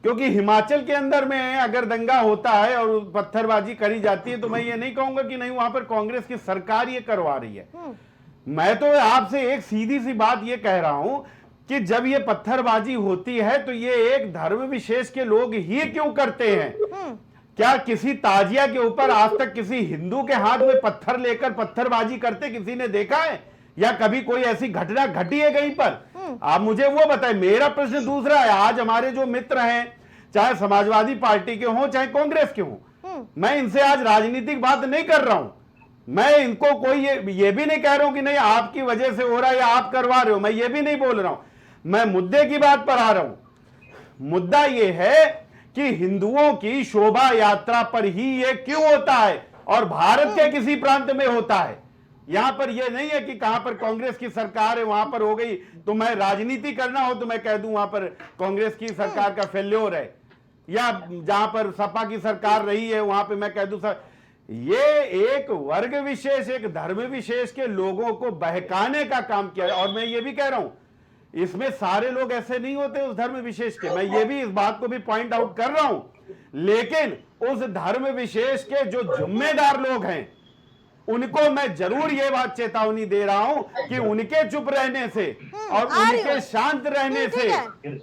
क्योंकि हिमाचल के अंदर में अगर दंगा होता है और पत्थरबाजी करी जाती है, तो मैं ये नहीं कहूंगा कि नहीं वहां पर कांग्रेस की सरकार ये करवा रही है। मैं तो आपसे एक सीधी सी बात ये कह रहा हूं कि जब ये पत्थरबाजी होती है तो ये एक धर्म विशेष के लोग ही क्यों करते हैं? क्या किसी ताजिया के ऊपर आज तक किसी हिंदू के हाथ में पत्थर लेकर पत्थरबाजी करते किसी ने देखा है? या कभी कोई ऐसी घटना घटी है कहीं पर? आप मुझे वो बताएं। मेरा प्रश्न दूसरा है, आज हमारे जो मित्र हैं, चाहे समाजवादी पार्टी के हों चाहे कांग्रेस के हों, मैं इनसे आज राजनीतिक बात नहीं कर रहा हूं। मैं इनको कोई ये भी नहीं कह रहा हूं कि नहीं आपकी वजह से हो रहा है या आप करवा रहे हो, मैं ये भी नहीं बोल रहा हूं। मैं मुद्दे की बात पर आ रहा हूं। मुद्दा ये है कि हिंदुओं की शोभा यात्रा पर ही ये क्यों होता है और भारत के किसी प्रांत में होता है। यहां पर यह नहीं है कि कहां पर कांग्रेस की सरकार है वहां पर हो गई, तो मैं राजनीति करना हो तो मैं कह दूं वहां पर कांग्रेस की सरकार का फेल्योर है, या जहां पर सपा की सरकार रही है वहां पे मैं कह दूं सर। ये एक वर्ग विशेष, एक धर्म विशेष के लोगों को बहकाने का काम किया है। और मैं ये भी कह रहा हूं, इसमें सारे लोग ऐसे नहीं होते उस धर्म विशेष के, मैं ये भी इस बात को भी पॉइंट आउट कर रहा हूं, लेकिन उस धर्म विशेष के जो जिम्मेदार लोग हैं उनको मैं जरूर ये बात चेतावनी दे रहा हूं कि उनके चुप रहने से और उनके शांत रहने से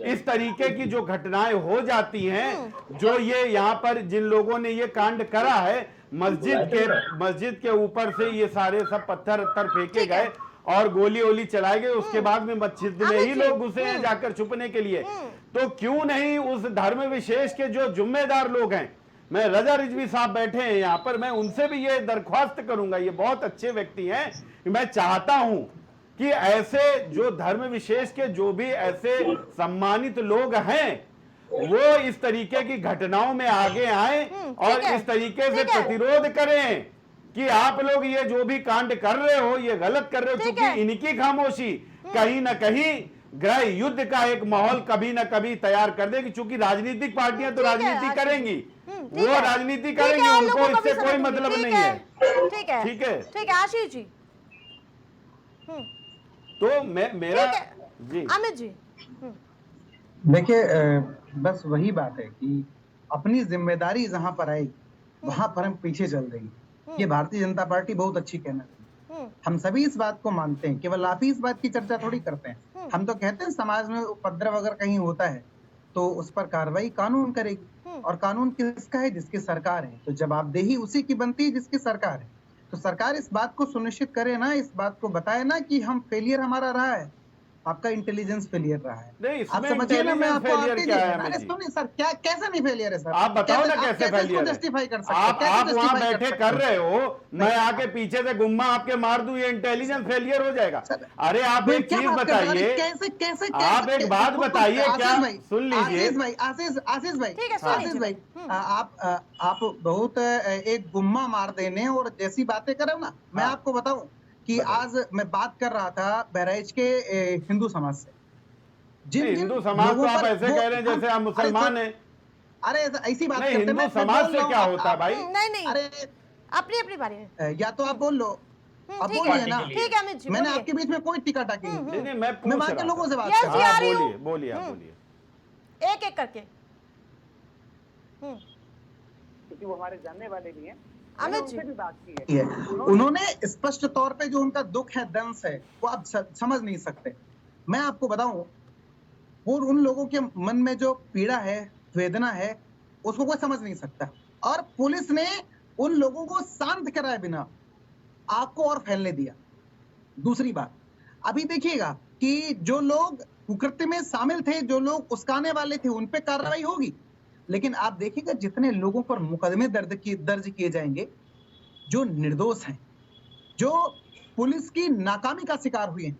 इस तरीके की जो घटनाएं हो जाती हैं, जो ये यहाँ पर जिन लोगों ने ये कांड करा है, मस्जिद के ऊपर से ये सारे सब पत्थर फेंके गए और गोली ओली चलाए गए, उसके बाद में मस्जिद में ही लोग घुसे हैं जाकर छुपने के लिए। तो क्यों नहीं उस धर्म विशेष के जो जिम्मेदार लोग हैं, मैं रजा रिजवी साहब बैठे हैं यहाँ पर, मैं उनसे भी ये दरख्वास्त करूंगा, ये बहुत अच्छे व्यक्ति हैं, मैं चाहता हूं कि ऐसे जो धर्म विशेष के जो भी ऐसे सम्मानित लोग हैं वो इस तरीके की घटनाओं में आगे आए और इस तरीके से प्रतिरोध करें कि आप लोग ये जो भी कांड कर रहे हो ये गलत कर रहे हो, क्योंकि इनकी खामोशी कहीं ना कहीं गृह युद्ध का एक माहौल कभी ना कभी तैयार कर देगी। क्योंकि राजनीतिक पार्टियां तो राजनीति करेंगी, वो राजनीति करेंगी, उनको इससे कोई मतलब नहीं है। ठीक है, ठीक है, ठीक है आशीष जी। तो मेरा जी अमित जी देखिए, बस वही बात है कि अपनी जिम्मेदारी जहां पर आई वहां पर हम पीछे चल देंगे। ये भारतीय जनता पार्टी बहुत अच्छी कहना है, हम सभी इस बात को मानते हैं, केवल आप ही इस बात की चर्चा थोड़ी करते हैं। हम तो कहते हैं समाज में उपद्रव अगर कहीं होता है तो उस पर कार्रवाई कानून करेगी, और कानून किसका है? जिसकी सरकार है। तो जवाबदेही उसी की बनती है जिसकी सरकार है। तो सरकार इस बात को सुनिश्चित करे ना, इस बात को बताए ना कि हम फेलियर हमारा रहा है, आपका इंटेलिजेंस फेलियर रहा है। नहीं, आप समझिए ना, मैं आपको फेलियर क्या है? अरे सुनिए सर, क्या कैसे नहीं फेलियर है सर? आप बताओ ना कैसे फेलियर है? जस्टिफाई कर सकते हैं? आप वहां बैठे कर रहे हो, मैं आके पीछे से गुम्मा आपके मार दूं, ये इंटेलिजेंस फेलियर हो जाएगा? अरे आप एक चीज बताइए, कैसे कैसे आप एक बात बताइए, क्या सुन लीजिए आशीष भाई, आप बहुत एक गुम्मा मार देने और जैसी बातें करो ना, मैं आपको बताऊं कि आज मैं बात कर रहा था बहराइच के हिंदू समाज से। हिंदू समाज तो आप ऐसे कह रहे हैं जैसे आप मुसलमान हैं। अरे ऐसी बात नहीं, हिंदू समाज से क्या होता है भाई? नहीं, अरे अपनी अपनी बारी में या तो आप बोल लो, अब बोलिए ना। ठीक है अमित जी, मैंने आपके बीच में कोई टिका टाकी नहीं। मैं वहां के लोगों से बात यस कर जी, रहा आ रही हूं। बोलिए आप बोलिए, एक एक करके। क्योंकि वो हमारे जानने वाले भी हैं। अमित जी भी बात की है, उन्होंने स्पष्ट तौर पे जो उनका दुख है, दंश है, वो आप समझ नहीं सकते। मैं आपको बताऊं, वो उन लोगों के मन में जो पीड़ा है, वेदना है, उसको कोई समझ नहीं सकता। और पुलिस ने उन लोगों को शांत कराए बिना आग को और फैलने दिया। दूसरी बात, अभी देखिएगा कि जो लोग कुकृत्य में शामिल थे, जो लोग उस्काने वाले थे, उन पे कार्रवाई होगी। लेकिन आप देखिएगा जितने लोगों पर मुकदमे दर्ज किए जाएंगे, जो निर्दोष हैं, जो पुलिस की नाकामी का शिकार हुए हैं।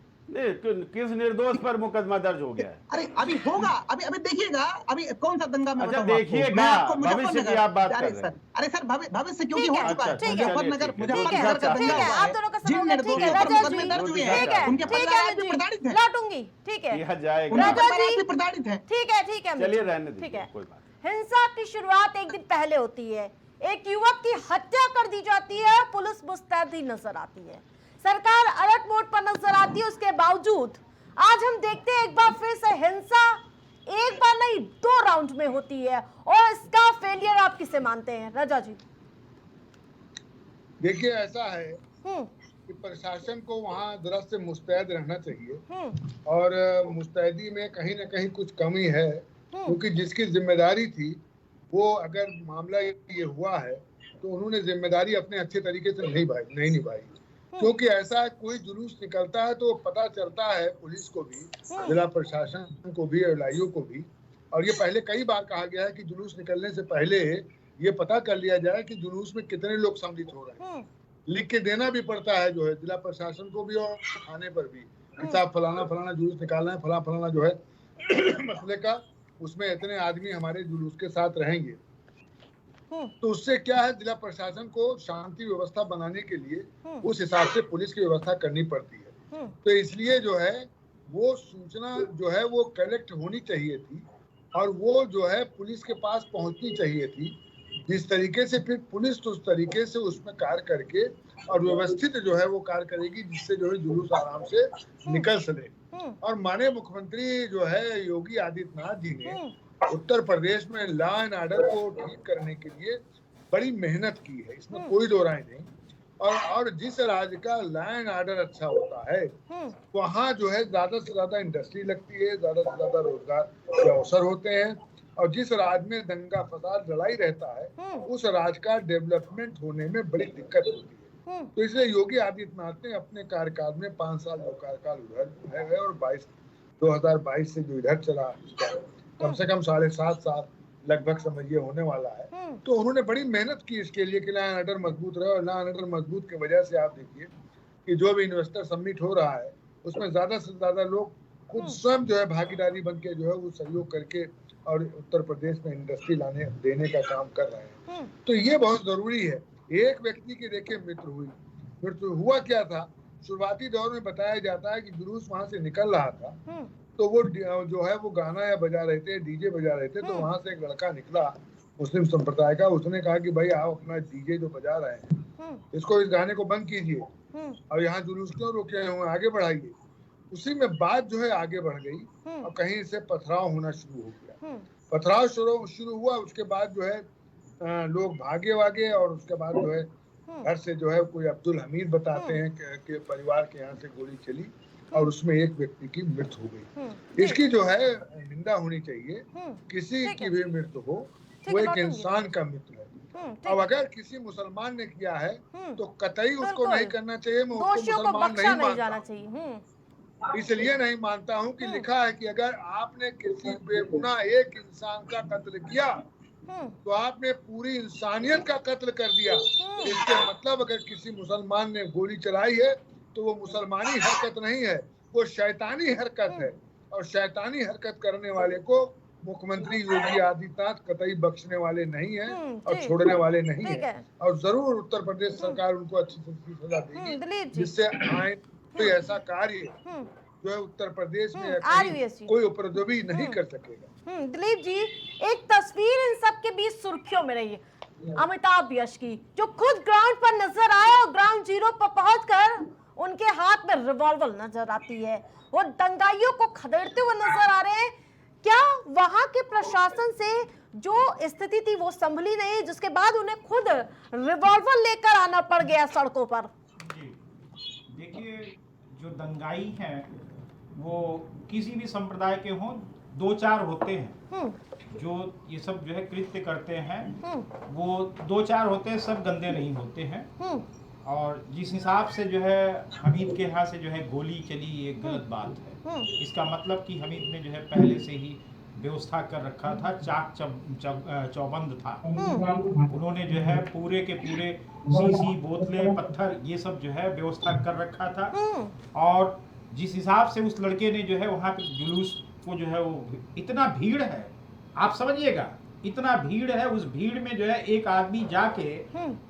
किस निर्दोष पर मुकदमा दर्ज हो गया है? अरे अभी होगा, अभी देखिएगा, अभी कौन सा दंगा में अच्छा देखिएगा, भविष्य की आप बात कर रहे हैं। अरे सर भविष्य क्योंकि हो चुका है। मुजफ्फरनगर का ठीक है, आप दोनों का जिन निर्दोषों पर मुकदमे दर्ज हुए हैं, उनके परिवार भी प्रताड़ित हैं। लौटूंगी, ठीक है, यह जाएगा, उनके परिवार भी प्रताड़ित हैं। ठीक है चलिए रहने ठीक दीजिए, है। कोई बात। हिंसा की शुरुआत एक दिन पहले होती है, एक युवक की हत्या कर दी जाती है, पुलिस मुस्तैदी नजर आती है, सरकार अलर्ट मोड पर नजर आती है। उसके बावजूद आज हम देखते हैं एक बार फिर से हिंसा एक बार नहीं 2 राउंड में होती है, और इसका फेलियर आप किसे मानते हैं रजा जी? देखिए ऐसा है कि प्रशासन को वहाँ दुरुस्त से मुस्तैद रहना चाहिए, और मुस्तैदी में कहीं ना कहीं कुछ कमी है, क्योंकि जिसकी जिम्मेदारी थी वो, अगर मामला ये हुआ है तो उन्होंने जिम्मेदारी अपने अच्छे तरीके से नहीं निभाई। क्योंकि ऐसा कोई जुलूस निकलता है तो पता चलता है पुलिस को भी, जिला प्रशासन को भी, एलआईओ को भी, और ये पहले कई बार कहा गया है कि जुलूस निकलने से पहले ये पता कर लिया जाए कि जुलूस में कितने लोग सम्मिलित हो रहे हैं। लिख के देना भी पड़ता है जो है जिला प्रशासन को भी और थाने पर भी, कि साहब फलाना जुलूस निकालना है, फलाना जो है मसले का, उसमें इतने आदमी हमारे जुलूस के साथ रहेंगे। तो उससे क्या है, जिला प्रशासन को शांति व्यवस्था बनाने के लिए उस हिसाब से पुलिस की व्यवस्था करनी पड़ती है। तो इसलिए जो है वो सूचना जो है वो कलेक्ट होनी चाहिए थी, और वो जो है पुलिस के पास पहुंचनी चाहिए थी। जिस तरीके से फिर पुलिस तो उस तरीके से उसमें कार्य करके और व्यवस्थित जो है वो कार्य करेगी, जिससे जो है जुलूस आराम से निकल सके। और माननीय मुख्यमंत्री जो है योगी आदित्यनाथ जी ने उत्तर प्रदेश में लॉ एंड ऑर्डर को ठीक करने के लिए बड़ी मेहनत की है, इसमें कोई दो राय नहीं। और जिस राज्य का लॉ एंड ऑर्डर अच्छा होता है वहाँ जो है ज्यादा से ज्यादा इंडस्ट्री लगती है, ज्यादा से ज्यादा रोजगार के अवसर होते हैं, और जिस राज्य में दंगा फसाद लड़ाई रहता है उस राज्य का डेवलपमेंट होने में बड़ी दिक्कत होती है। तो इसलिए योगी आदित्यनाथ ने अपने कार्यकाल में 5 साल जो कार्यकाल उधर है और 2022 से जो इधर चला कम से कम 7.5 साल लगभग समझिए होने वाला है। तो उन्होंने बड़ी मेहनत की इसके लिए कि लॉ एंड ऑर्डर मजबूत रहे, और लॉ एंड ऑर्डर मजबूत की वजह से आप देखिए कि जो भी इन्वेस्टर सबमिट हो रहा है उसमें ज्यादा से ज्यादा लोग खुद स्वयं जो है भागीदारी बन के जो है वो सहयोग करके और उत्तर प्रदेश में इंडस्ट्री लाने देने का काम कर रहे हैं। तो ये बहुत जरूरी है। एक व्यक्ति की देखिए मृत्यु हुआ क्या था, शुरुआती दौर में बताया जाता है कि जुलूस वहां से निकल रहा था, तो वो जो है वो गाना या बजा रहे थे, डीजे बजा रहे थे, तो वहां से एक लड़का निकला मुस्लिम संप्रदाय का, उसने कहा कि भाई आप अपना डीजे जो बजा रहे हैं इसको, इस गाने को बंद कीजिए और यहाँ जुलूस क्यों रोके हुए, आगे बढ़ाइए। उसी में बात जो है आगे बढ़ गई और कहीं से पथराव होना शुरू हो गया। पथराव शुरू हुआ, उसके बाद जो है लोग भागे वागे और उसके बाद जो है घर से जो है कोई अब्दुल हमीद बताते हैं कि परिवार के यहाँ से गोली चली और उसमें एक व्यक्ति की मृत्यु हो गई। इसकी जो है निंदा होनी चाहिए। किसी की भी मृत्यु हो वो एक इंसान का मृत्यु है। अब अगर किसी मुसलमान ने किया है तो कतई उसको नहीं करना चाहिए। मैं उसको मुसलमान नहीं मानता, इसलिए नहीं मानता हूँ कि लिखा है कि अगर आपने किसी बेगुनाह एक इंसान का कत्ल किया तो आपने पूरी इंसानियत का कत्ल कर दिया। इसके मतलब अगर किसी मुसलमान ने गोली चलाई है तो वो मुसलमानी हरकत नहीं है, वो शैतानी हरकत है। और शैतानी हरकत करने वाले को मुख्यमंत्री योगी आदित्यनाथ कतई बख्शने वाले नहीं है और छोड़ने वाले नहीं है। और जरूर उत्तर प्रदेश सरकार उनको अच्छी से अच्छी सजा देगी, जिससे आए कोई ऐसा कार्य जो है उत्तर प्रदेश में कोई उपद्रवी नहीं कर सकेगा। दिलीप जी, एक तस्वीर इन सब के बीच सुर्खियों में रही है अमिताभ यश की, जो खुद ग्राउंड पर नजर आए और ग्राउंड जीरो पर पहुंचकर उनके हाथ में रिवॉल्वर नजर आती है, वो दंगाइयों को खदेड़ते हुए नजर आ रहे हैं। क्या वहां के प्रशासन से जो स्थिति थी वो संभली नहीं, जिसके बाद उन्हें खुद रिवॉल्वर लेकर आना पड़ गया सड़कों पर? देखिए, जो दंगाई हैं वो किसी भी संप्रदाय के हों, दो चार होते हैं जो ये सब जो है कृत्य करते हैं, वो दो चार होते हैं, सब गंदे नहीं होते हैं। और जिस हिसाब से जो है हमीद के यहाँ से जो है गोली चली, ये गलत बात है। इसका मतलब कि हमीद ने जो है पहले से ही व्यवस्था कर रखा था, चाक चौबंद था। उन्होंने जो है पूरे के पूरे शीशी, बोतलें, पत्थर, ये सब जो है व्यवस्था कर रखा था। और जिस हिसाब से उस लड़के ने जो है वहाँ पे जुलूस को जो है वो, इतना भीड़ है, आप समझिएगा, इतना भीड़ है, उस भीड़ में जो है एक आदमी जाके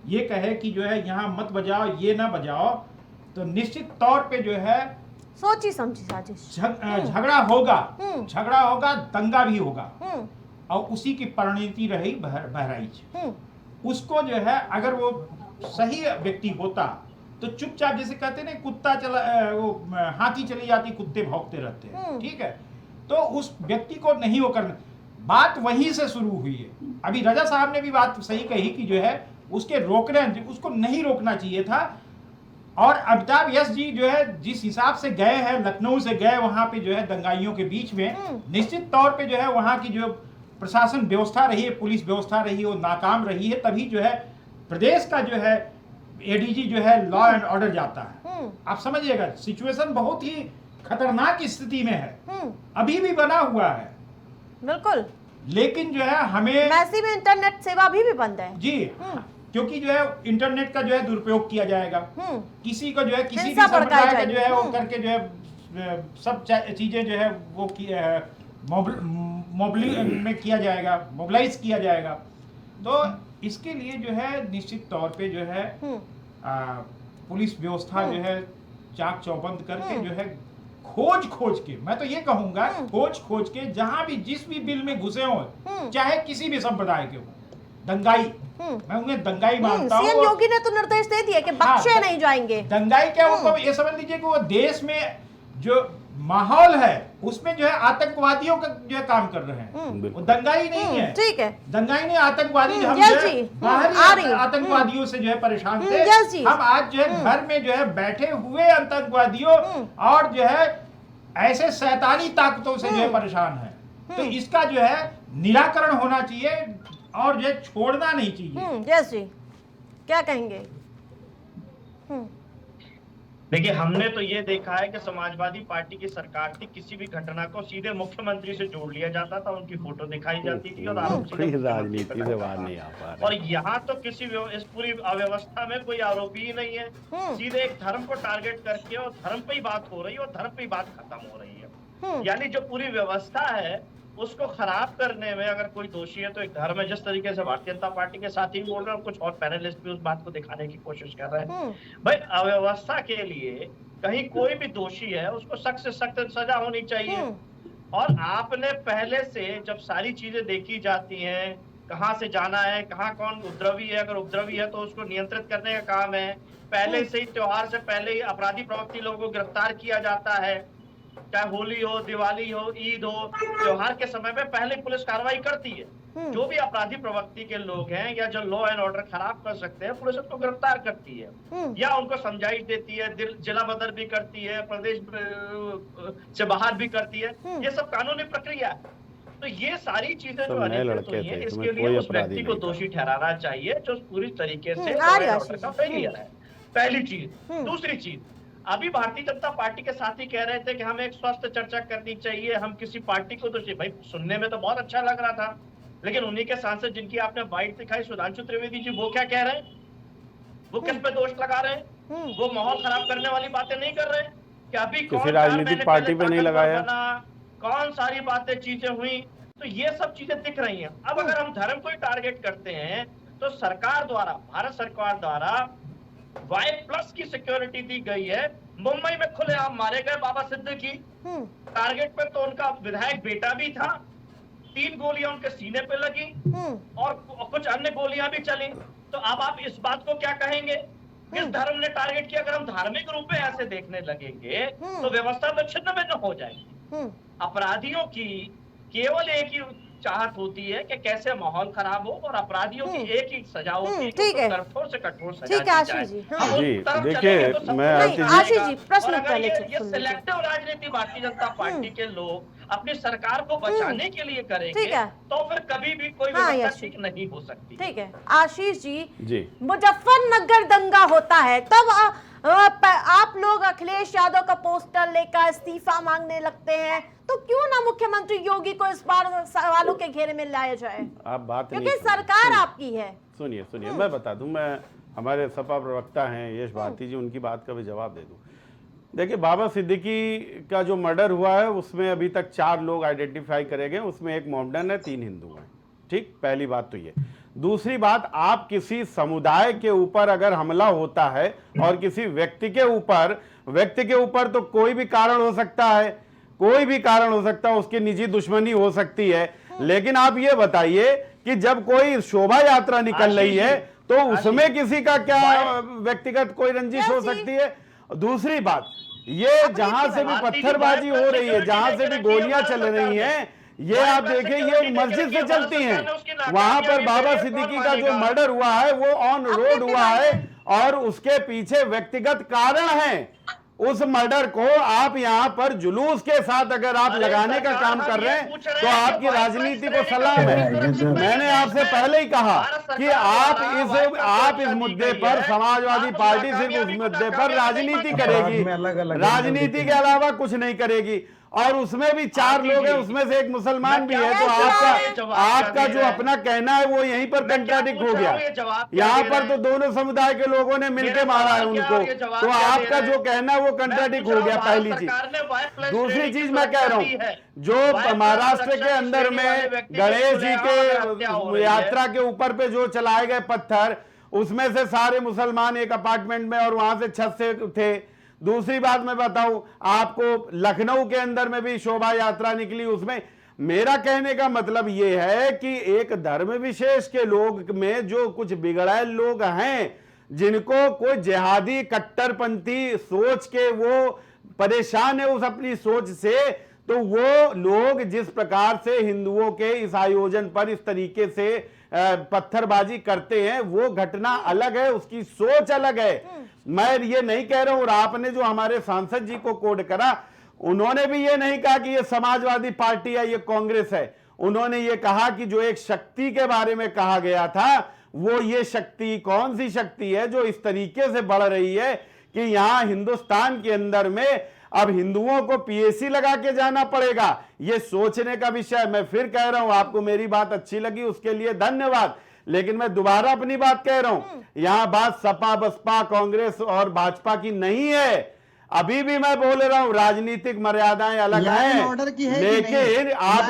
ये कहे कि जो है यहाँ मत बजाओ, ये ना बजाओ, तो निश्चित तौर पे जो है सोची समझी साजिश, झगड़ा होगा, दंगा भी होगा। और उसी की परिणति रही बहराइच। उसको जो है अगर वो सही व्यक्ति होता तो चुपचाप, जैसे कहते ना कुत्ता चला, वो हाथी चली जाती, कुत्ते भौंकते रहते हैं, ठीक है, तो उस व्यक्ति को नहीं वो करना। बात वहीं से शुरू हुई है। अभी रजा साहब ने भी बात सही कही कि जो है उसके उसको नहीं रोकना चाहिए था। और अमिताभ यश जी जो है जिस हिसाब से गए हैं, लखनऊ से गए वहां पे जो है दंगाइयों के बीच में, निश्चित तौर पे जो है वहां की जो प्रशासन व्यवस्था रही है, पुलिस व्यवस्था रही है, वो नाकाम रही है। तभी जो है प्रदेश का जो है एडीजी जो है लॉ एंड ऑर्डर जाता है। आप समझिएगा, सिचुएशन बहुत ही खतरनाक स्थिति में है, अभी भी बना हुआ है। बिल्कुल। लेकिन जो है हमें वैसे भी इंटरनेट सेवा भी बंद है जी, क्योंकि जो है इंटरनेट का जो है दुरुपयोग किया जाएगा। किसी को जो है किसी भी संप्रदाय का जो है वो करके जो है सब चीजें जो है वो में किया जाएगा, मोबिलाइज किया जाएगा। तो इसके लिए जो है निश्चित तौर पे जो है पुलिस व्यवस्था जो है चाक चौबंद करके जो है खोज के, मैं तो ये कहूंगा खोज के जहां भी जिस भी बिल में घुसे हो, चाहे किसी भी संप्रदाय के हो, दंगाई, मैं उन्हें दंगाई मानता हूँ। सीएम योगी ने तो निर्देश दे दिया कि बख्शे नहीं जाएंगे। दंगाई क्या, वो ये समझ लीजिए कि वो देश में जो माहौल है उसमें जो है आतंकवादियों का जो है काम कर रहे हैं, वो दंगाई नहीं है। ठीक है, दंगाई नहीं, आतंकवादी। हम बाहरी आतंकवादियों से जो है परेशान थे, हम आज जो है घर में जो है बैठे हुए आतंकवादियों और जो है ऐसे शैतानी ताकतों से जो है परेशान है। तो इसका जो है निराकरण होना चाहिए और जो है छोड़ना नहीं चाहिए। यस जी, क्या कहेंगे? देखिए, हमने तो ये देखा है कि समाजवादी पार्टी की सरकार थी, किसी भी घटना को सीधे मुख्यमंत्री से जोड़ लिया जाता था, उनकी फोटो दिखाई जाती थी और आरोप सीधे कोई मुख्यमंत्री राजनीति पे से लगता बाहर था। नहीं आ पा और रहे। यहाँ तो इस पूरी अव्यवस्था में कोई आरोपी ही नहीं है, सीधे एक धर्म को टारगेट करके और धर्म पे ही बात हो रही है और धर्म पे ही बात खत्म हो रही है। यानी जो पूरी व्यवस्था है उसको खराब करने में अगर कोई दोषी है तो एक धर्म है। जिस तरीके से भारतीय जनता पार्टी के साथी बोल रहे हैं, कुछ और पैनलिस्ट भी उस बात को दिखाने की कोशिश कर रहे हैं। भाई, अव्यवस्था के लिए कहीं कोई भी दोषी है उसको सख्त से सख्त सजा होनी चाहिए। और आपने पहले से जब सारी चीजें देखी जाती हैं, कहाँ से जाना है, कहाँ कौन उपद्रवी है, अगर उपद्रवी है तो उसको नियंत्रित करने का काम है। पहले से ही त्योहार से पहले ही अपराधी प्रवृत्ति लोगों को गिरफ्तार किया जाता है, चाहे होली हो, दिवाली हो, ईद हो, त्योहार के समय में पहले पुलिस कार्रवाई करती है। जो भी अपराधी प्रवृत्ति के लोग हैं या जो लॉ एंड ऑर्डर खराब कर सकते हैं, पुलिस उनको गिरफ्तार करती है या उनको समझाइश देती है, जिला बदर भी करती है, प्रदेश से बाहर भी करती है। ये सब कानूनी प्रक्रिया है। तो ये सारी चीजें जो अनुचित हुई है, इसके लिए उस व्यक्ति को दोषी ठहराना चाहिए जो पूरी तरीके से लॉ एंड ऑर्डर का फेलियर है। पहली चीज। दूसरी चीज, अभी भारतीय जनता पार्टी के साथी कह रहे थे कि हमें एक स्वस्थ चर्चा करनी चाहिए, हम किसी पार्टी को तो भाई सुनने में तो बहुत अच्छा लग रहा था, लेकिन उन्हीं के सांसद जिनकी आपने बाइट दिखाई, सुधांशु त्रिवेदी जी, वो क्या कह रहे हैं? वो किस पे दोष लगा रहे हैं? वो माहौल खराब करने वाली बातें नहीं कर रहे कि अभी किसी राजनीतिक पार्टी पे नहीं लगाया, कौन सारी बातें चीजें हुई। तो ये सब चीजें दिख रही हैं। अब अगर हम धर्म को ही टारगेट करते हैं तो सरकार द्वारा, भारत सरकार द्वारा Y+ की सिक्योरिटी दी गई है। मुंबई में खुलेआम मारे गए बाबा सिद्दीकी, टारगेट पे तो उनका विधायक बेटा भी था, 3 गोलियां उनके सीने पे लगी और कुछ अन्य गोलियां भी चली। तो अब आप इस बात को क्या कहेंगे? किस धर्म ने टारगेट किया? अगर हम धार्मिक रूप में ऐसे देखने लगेंगे तो व्यवस्था तो छिन्न भिन्न हो जाएगी। अपराधियों की केवल एक ही चाहत होती है कि कैसे माहौल खराब हो, और अपराधियों की एक ही सजा होती है, कठोर से कठोर सजा। ठीक है आशीष जी। जी देखिए, मैं आशीष जी प्रश्न पहले ये सिलेक्टिव राजनीति भारतीय जनता पार्टी के लोग अपनी सरकार को बचाने के लिए करेंगे तो फिर कभी भी कोई व्यवस्था ठीक नहीं हो सकती। ठीक है आशीष जी, मुजफ्फरनगर दंगा होता है तब आप लोग अखिलेश यादव का पोस्टर लेकर इस्तीफा मांगने लगते हैं, तो क्यों ना मुख्यमंत्री योगी को इस बार सवालों के घेरे में लाया जाए? आप बात क्योंकि सरकार आपकी है। सुनिए मैं बता दूं, मैं हमारे सपा प्रवक्ता हैं यश भारती जी, उनकी बात का भी जवाब दे दूं। देखिए, बाबा सिद्दीकी का जो मर्डर हुआ है उसमें अभी तक 4 लोग आइडेंटिफाई करे गए, उसमें एक मोमडन है, 3 हिंदू हैं। ठीक, पहली बात तो ये। दूसरी बात, आप किसी समुदाय के ऊपर अगर हमला होता है और किसी व्यक्ति के ऊपर तो कोई भी कारण हो सकता है, कोई भी कारण हो सकता है, उसकी निजी दुश्मनी हो सकती है, लेकिन आप ये बताइए कि जब कोई शोभा यात्रा निकल रही है तो उसमें किसी का क्या व्यक्तिगत कोई रंजिश हो सकती है? दूसरी बात, ये जहां से भी पत्थरबाजी हो रही है, जहां से भी गोलियां चल रही हैं, ये आप देखिए ये मस्जिद से चलती हैं। वहां पर बाबा सिद्दीकी का जो मर्डर हुआ है वो ऑन रोड हुआ है और उसके पीछे व्यक्तिगत कारण है। उस मर्डर को आप यहाँ पर जुलूस के साथ अगर आप लगाने का काम कर रहे हैं तो आपकी राजनीति को सलाम है। मैंने आपसे पहले ही कहा कि आप इस मुद्दे पर, समाजवादी पार्टी सिर्फ उस मुद्दे पर राजनीति करेगी, राजनीति के अलावा कुछ नहीं करेगी। और उसमें भी 4 लोग हैं, उसमें से एक मुसलमान भी है, तो आपका जो अपना कहना है वो यहीं पर कंट्राडिक्ट हो गया। यहाँ पर तो दोनों समुदाय के लोगों ने मिलकर मारा है उनको, तो आपका जो कहना है वो कंट्राडिक्ट हो गया, पहली चीज। दूसरी चीज मैं कह रहा हूँ, जो महाराष्ट्र के अंदर में गणेश जी के यात्रा के ऊपर पे जो चलाए गए पत्थर, उसमें से सारे मुसलमान एक अपार्टमेंट में और वहां से छत से थे। दूसरी बात मैं बताऊं आपको, लखनऊ के अंदर में भी शोभा यात्रा निकली, उसमें मेरा कहने का मतलब यह है कि एक धर्म विशेष के लोग में जो कुछ बिगड़ाए लोग हैं, जिनको कोई जिहादी कट्टरपंथी सोच के वो परेशान है उस अपनी सोच से, तो वो लोग जिस प्रकार से हिंदुओं के इस आयोजन पर इस तरीके से पत्थरबाजी करते हैं, वो घटना अलग है, उसकी सोच अलग है। मैं ये नहीं कह रहा हूं, और आपने जो हमारे सांसद जी को कोड करा, उन्होंने भी ये नहीं कहा कि ये समाजवादी पार्टी है, ये कांग्रेस है। उन्होंने ये कहा कि जो एक शक्ति के बारे में कहा गया था, वो ये शक्ति कौन सी शक्ति है जो इस तरीके से बढ़ रही है कि यहाँ हिंदुस्तान के अंदर में अब हिंदुओं को पीएसी लगा के जाना पड़ेगा। ये सोचने का विषय। मैं फिर कह रहा हूं, आपको मेरी बात अच्छी लगी उसके लिए धन्यवाद, लेकिन मैं दोबारा अपनी बात कह रहा हूं, यहां बात सपा बसपा कांग्रेस और भाजपा की नहीं है। अभी भी मैं बोल रहा हूं, राजनीतिक मर्यादाएं अलग हैं, लेकिन आप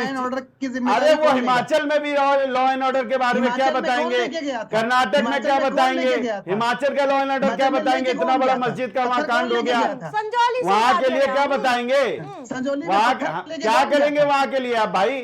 अरे वो हिमाचल में भी लॉ एंड ऑर्डर के बारे में क्या बताएंगे, कर्नाटक में क्या बताएंगे, हिमाचल का लॉ एंड ऑर्डर क्या बताएंगे, इतना बड़ा मस्जिद का वहां कांड हो गया, वहां के लिए क्या बताएंगे, वहां क्या करेंगे वहां के लिए आप भाई,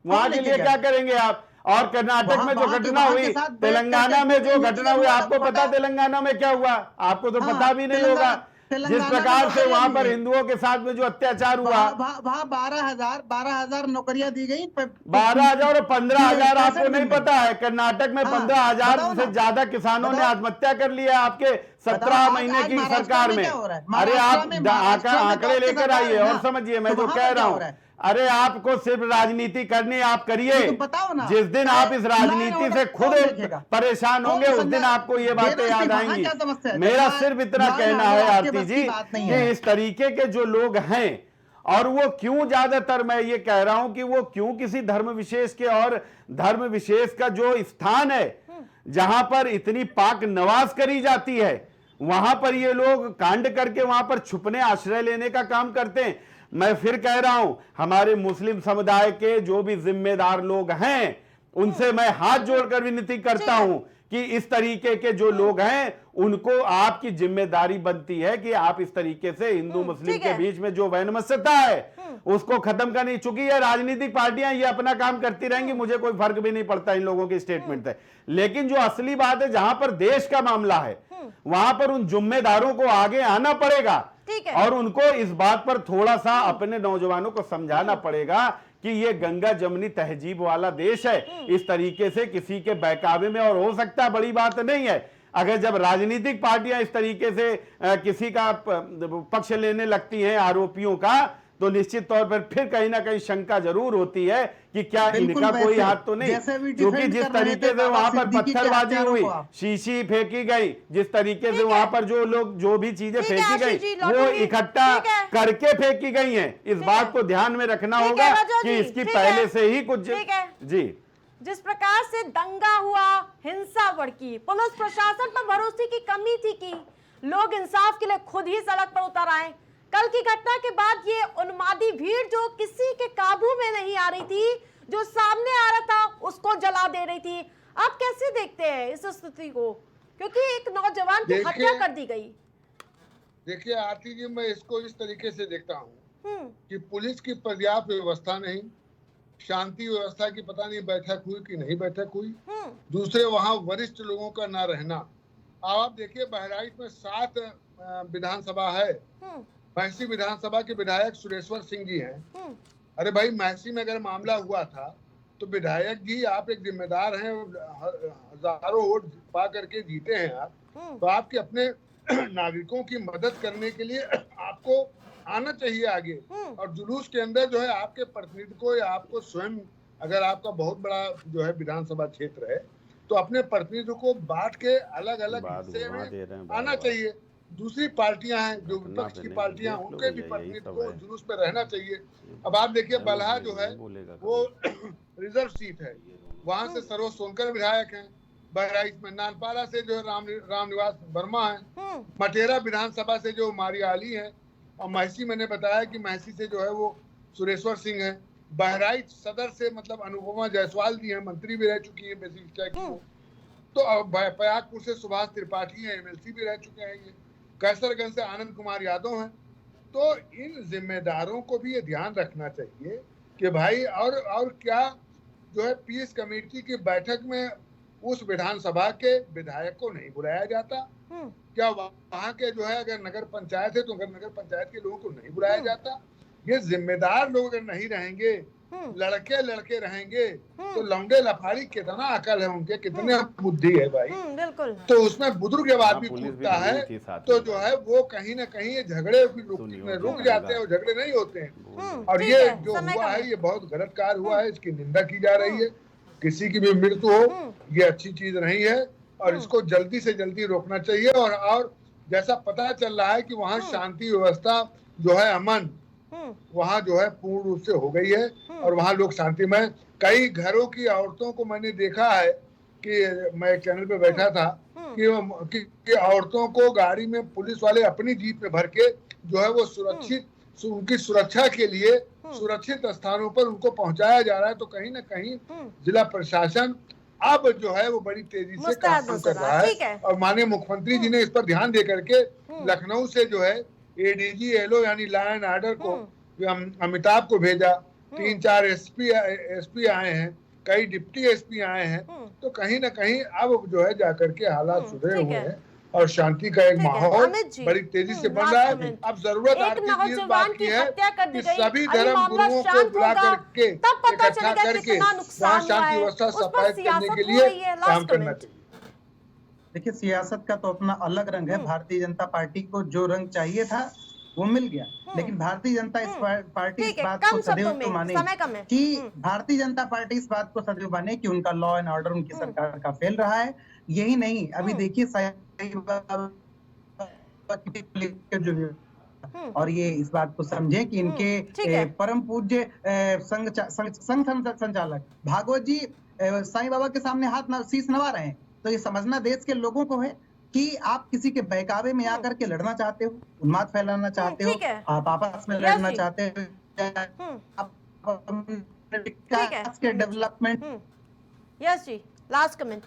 वहां के लिए क्या करेंगे आप। और कर्नाटक में जो घटना हुई, तेलंगाना में जो घटना हुई, आपको पता तेलंगाना में क्या हुआ, आपको तो पता भी नहीं होगा। जिस प्रकार से वहां पर हिंदुओं के साथ में जो अत्याचार हुआ, वहाँ 12,000 नौकरियां दी गई, 12,000 और 15,000 आपको नहीं पता है। कर्नाटक में 15,000 से ज्यादा किसानों ने आत्महत्या कर लिया आपके 17 महीने की सरकार में। अरे आप आंकड़े लेकर आइए और समझिए मैं जो कह रहा हूँ। अरे आपको सिर्फ राजनीति करनी, आप करिए। जिस दिन आप इस राजनीति से खुद परेशान होंगे उस दिन आपको ये बातें याद आएंगी। मेरा सिर्फ इतना कहना है आरती जी कि इस तरीके के जो लोग हैं, और वो क्यों ज्यादातर, मैं ये कह रहा हूं कि वो क्यों किसी धर्म विशेष के, और धर्म विशेष का जो स्थान है जहां पर इतनी पाक नवाज करी जाती है, वहां पर ये लोग कांड करके वहां पर छुपने आश्रय लेने का काम करते हैं। मैं फिर कह रहा हूं, हमारे मुस्लिम समुदाय के जो भी जिम्मेदार लोग हैं उनसे मैं हाथ जोड़कर विनती करता हूं कि इस तरीके के जो लोग हैं उनको आपकी जिम्मेदारी बनती है कि आप इस तरीके से हिंदू मुस्लिम के बीच में जो वैमनस्यता है उसको खत्म करनी। चुकी है राजनीतिक पार्टियां ये अपना काम करती रहेंगी, मुझे कोई फर्क भी नहीं पड़ता इन लोगों के स्टेटमेंट से, लेकिन जो असली बात है जहां पर देश का मामला है वहां पर उन जिम्मेदारों को आगे आना पड़ेगा और उनको इस बात पर थोड़ा सा अपने नौजवानों को समझाना पड़ेगा कि ये गंगा जमनी तहजीब वाला देश है। इस तरीके से किसी के बहकावे में, और हो सकता है बड़ी बात नहीं है अगर जब राजनीतिक पार्टियां इस तरीके से किसी का पक्ष लेने लगती हैं आरोपियों का, तो निश्चित तौर पर फिर कहीं ना कहीं शंका जरूर होती है कि क्या इनका कोई हाथ तो नहीं, क्योंकि जिस तरीके से वहां पर पत्थरबाजी हुई, शीशी फेंकी गई, जिस तरीके से वहां पर जो लोग जो भी चीजें फेंकी गई वो इकट्ठा करके फेंकी गई हैं। इस बात को ध्यान में रखना होगा कि इसकी पहले से ही कुछ जी। जिस प्रकार से दंगा हुआ, हिंसा भड़की, पुलिस प्रशासन पर भरोसे की कमी थी कि लोग इंसाफ के लिए खुद ही सड़क पर उतर आए। कल की घटना के बाद ये उन्मादी भीड़ जो किसी के काबू में नहीं आ रही थी, जो सामने आ रहा था उसको जला दे रही थी। आप कैसे देखते हैं इस स्थिति को, क्योंकि एक नौजवान की हत्या कर दी गई। देखिए आरती जी, मैं इसको इस तरीके से देखता हूँ कि पुलिस की पर्याप्त व्यवस्था नहीं, शांति व्यवस्था की पता नहीं बैठक हुई कि नहीं बैठक हुई, दूसरे वहाँ वरिष्ठ लोगों का ना रहना। आप देखिए बहराइच में 7 विधानसभा है, महसी विधानसभा के विधायक सुरेश्वर सिंह जी हैं। अरे भाई, महसी में अगर मामला हुआ था तो विधायक जी आप एक जिम्मेदार हैं, हजारों वोट पा करके जीते हैं आप, तो आपके अपने नागरिकों की मदद करने के लिए आपको आना चाहिए आगे। और जुलूस के अंदर जो है आपके प्रतिनिधि को या आपको स्वयं, अगर आपका बहुत बड़ा जो है विधानसभा क्षेत्र है तो अपने प्रतिनिधि को बांट के अलग अलग हिस्से में आना चाहिए। दूसरी पार्टियां हैं जो विपक्ष की पार्टियां, उनके भी प्रतिनिधि को जुलूस में रहना चाहिए। अब आप देखिए बल्हा जो है वो रिजर्व सीट है, वहां से सरोज सोनकर विधायक हैं, बहराइच में नानपारा से जो है रामनिवास वर्मा है, मटेरा विधानसभा से जो मारिया अली है, और महसी मैंने बताया कि महसी से जो है वो सुरेश्वर सिंह है, बहराइच सदर से मतलब अनुपमा जायसवाल जी हैं, मंत्री भी रह चुकी है बेसिक शिक्षा की, तो प्रयागपुर से सुभाष त्रिपाठी है, MLC भी रह चुके हैं, ये कैसरगंज से आनंद कुमार यादव हैं। तो इन जिम्मेदारों को भी ये ध्यान रखना चाहिए कि भाई और क्या जो है पीस कमेटी की बैठक में उस विधानसभा के विधायक को नहीं बुलाया जाता, क्या वहाँ के जो है अगर नगर पंचायत है तो नगर पंचायत के लोगों को नहीं बुलाया जाता। ये जिम्मेदार लोग अगर नहीं रहेंगे, लड़के रहेंगे, तो लौंडे लफाड़ी कितना अकल है उनके, कितने बुद्धि है भाई, बिल्कुल। तो उसमें बुजुर्गवाद भी कूदता है, तो जो है वो कहीं ना कहीं ये झगड़े रुक जाते हैं और झगड़े नहीं होते हैं। और ये जो हुआ है ये बहुत गलत कार्य हुआ है, इसकी निंदा की जा रही है। किसी की भी मृत्यु हो ये अच्छी चीज नहीं है और इसको जल्दी से जल्दी रोकना चाहिए। और जैसा पता चल रहा है कि वहाँ शांति व्यवस्था जो है अमन वहाँ जो है पूर्ण रूप से हो गई है और वहाँ लोग शांतिमय। कई घरों की औरतों को मैंने देखा है कि मैं एक चैनल पे बैठा था कि औरतों को गाड़ी में पुलिस वाले अपनी जीप में भर के जो है वो सुरक्षित उनकी सुरक्षा के लिए सुरक्षित स्थानों पर उनको पहुंचाया जा रहा है। तो कहीं ना कहीं जिला प्रशासन अब जो है वो बड़ी तेजी से काम कर रहा है और माननीय मुख्यमंत्री जी ने इस पर ध्यान दे करके लखनऊ से जो है एडीजी एलओ यानी लॉ एंड ऑर्डर को अमिताभ को भेजा। 3-4 एसपी आए हैं, कई डिप्टी एसपी आए हैं। तो कहीं ना कहीं अब जो है जाकर के हालात सुधरे हुए हैं और शांति का एक माहौल बड़ी तेजी से बन रहा है। अब जरूरत आती इस बात की है कि सभी धर्म गुरुओं को बुला करके इकट्ठा करके वहाँ शांति व्यवस्था स्थापित करने के लिए काम करना चाहिए। देखिए, सियासत का तो अपना अलग रंग है। भारतीय जनता पार्टी को जो रंग चाहिए था वो मिल गया, लेकिन भारतीय जनता पार्टी इस बात को सदैव माने कि भारतीय जनता पार्टी इस बात को सदैव माने कि उनका लॉ एंड ऑर्डर उनकी सरकार का फेल रहा है। यही नहीं, अभी देखिए और ये इस बात को समझे कि इनके परम पूज्य संघ संचालक भागवत जी साईं बाबा के सामने शीश नवा रहे हैं। तो ये समझना देश के लोगों को है कि आप किसी के बहकावे में आकर के लड़ना चाहते हो, उन्माद फैलाना चाहते हो, आप आपस में लड़ना चाहते हो, के डेवलपमेंट। यस जी, लास्ट कमेंट।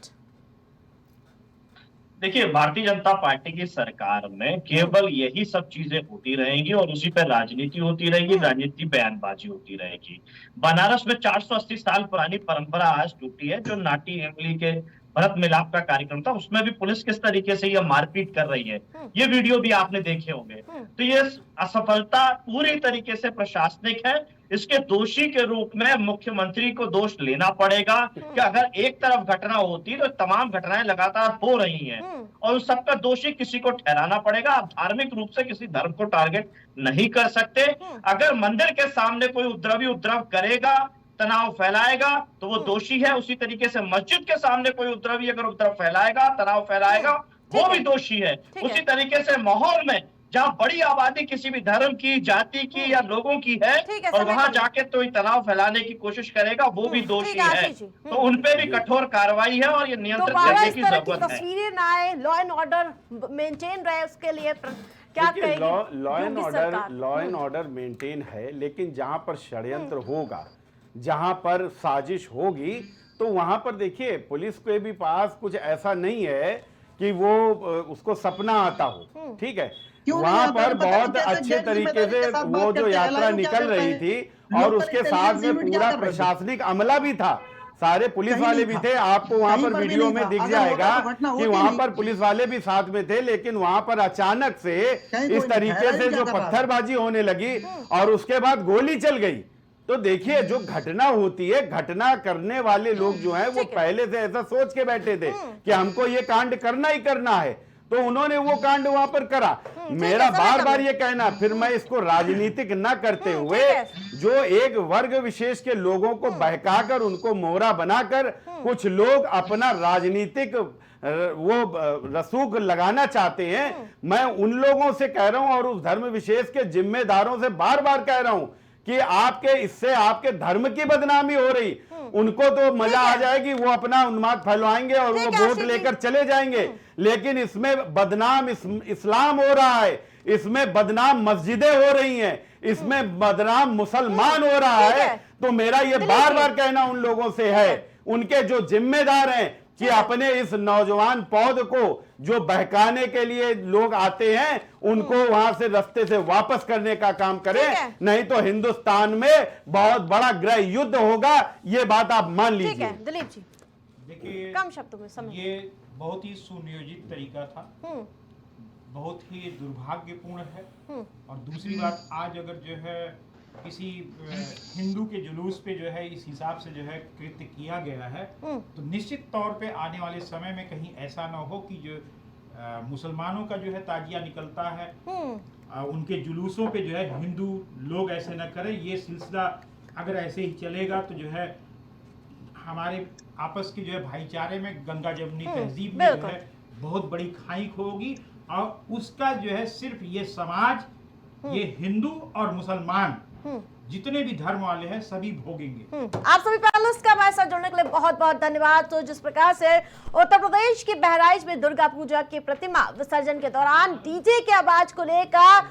देखिए, भारतीय जनता पार्टी की सरकार में केवल यही सब चीजें होती रहेंगी और उसी पर राजनीति होती रहेगी, राजनीति बयानबाजी होती रहेगी। बनारस में 480 साल पुरानी परंपरा आज टूटी है। जो नाटी इमली के भरत मिलाप का कार्यक्रम था उसमें भी पुलिस किस तरीके से ये मारपीट कर रही है, ये वीडियो भी आपने देखे होंगे। तो ये असफलता पूरी तरीके से प्रशासनिक है। इसके दोषी के रूप में मुख्यमंत्री को दोष लेना पड़ेगा कि अगर एक तरफ घटना होती तो तमाम घटनाएं लगातार हो रही हैं और उस सबका दोषी किसी को ठहराना पड़ेगा। आप धार्मिक रूप से किसी धर्म को टारगेट नहीं कर सकते। अगर मंदिर के सामने कोई उपद्रव करेगा, तनाव फैलाएगा तो वो दोषी है। उसी तरीके से मस्जिद के सामने कोई उपद्रवी अगर उपद्रव फैलाएगा, तनाव फैलाएगा, वो भी दोषी है। उसी तरीके से माहौल में जहां बड़ी आबादी किसी भी धर्म की, जाति की या लोगों की है और वहां जाके तो तनाव फैलाने की कोशिश करेगा, वो भी दोषी है। तो उनपे भी कठोर कार्रवाई है और ये नियंत्रित करने की जरूरत है। तस्वीरें ना आए, लॉ एंड ऑर्डर मेंटेन रहे, उसके लिए क्या कहेंगे? लॉ एंड ऑर्डर मेंटेन है, लेकिन जहां पर षड्यंत्र होगा, जहां पर साजिश होगी, तो वहां पर देखिए पुलिस के भी पास कुछ ऐसा नहीं है कि वो उसको सपना आता हो। ठीक है, वहां पर बहुत अच्छे तरीके से वो जो यात्रा निकल रही थी और उसके साथ में पूरा प्रशासनिक अमला भी था, सारे पुलिस वाले भी थे। आपको वहां पर वीडियो में दिख जाएगा कि वहां पर पुलिस वाले भी साथ में थे, लेकिन वहां पर अचानक से इस तरीके से जो पत्थरबाजी होने लगी और उसके बाद गोली चल गई। तो देखिए, जो घटना होती है, घटना करने वाले लोग जो हैं वो पहले से ऐसा सोच के बैठे थे कि हमको ये कांड करना ही करना है, तो उन्होंने वो कांड वहां पर करा। मेरा बार बार ये कहना, फिर मैं इसको राजनीतिक न करते हुए जो एक वर्ग विशेष के लोगों को बहकाकर उनको मोहरा बनाकर कुछ लोग अपना राजनीतिक वो रसूख लगाना चाहते हैं, मैं उन लोगों से कह रहा हूं और उस धर्म विशेष के जिम्मेदारों से बार बार कह रहा हूं कि आपके इससे आपके धर्म की बदनामी हो रही। उनको तो मजा आ जाएगी, वो अपना उन्माद फैलाएंगे और वो वोट लेकर चले जाएंगे, लेकिन इसमें बदनाम इस्लाम हो रहा है, इसमें बदनाम मस्जिदें हो रही हैं, इसमें बदनाम मुसलमान हो रहा है। तो मेरा ये बार बार कहना उन लोगों से है, उनके जो जिम्मेदार हैं, कि अपने इस नौजवान पौध को जो बहकाने के लिए लोग आते हैं उनको वहां से रास्ते से वापस करने का काम करें, नहीं तो हिंदुस्तान में बहुत बड़ा गृह युद्ध होगा। ये बात आप मान लीजिए। दिलीप जी, देखिए, कम शब्दों में समय। ये बहुत ही सुनियोजित तरीका था, बहुत ही दुर्भाग्यपूर्ण है। और दूसरी बात, आज अगर जो है किसी हिंदू के जुलूस पे जो है इस हिसाब से जो है कृत्य किया गया है, तो निश्चित तौर पे आने वाले समय में कहीं ऐसा ना हो कि जो मुसलमानों का जो है ताजिया निकलता है, उनके जुलूसों पे जो है हिंदू लोग ऐसे न करें। ये सिलसिला अगर ऐसे ही चलेगा तो जो है हमारे आपस के जो है भाईचारे में, गंगा जमुनी तहजीब में जो है बहुत बड़ी खाई होगी और उसका जो है सिर्फ ये समाज, ये हिंदू और मुसलमान जितने भी धर्म वाले हैं सभी भोगेंगे। आप सभी पैनलिस्ट का हमारे साथ जुड़ने के लिए बहुत बहुत धन्यवाद। तो जिस प्रकार से उत्तर प्रदेश के बहराइच में दुर्गा पूजा की प्रतिमा विसर्जन के दौरान डीजे के आवाज को लेकर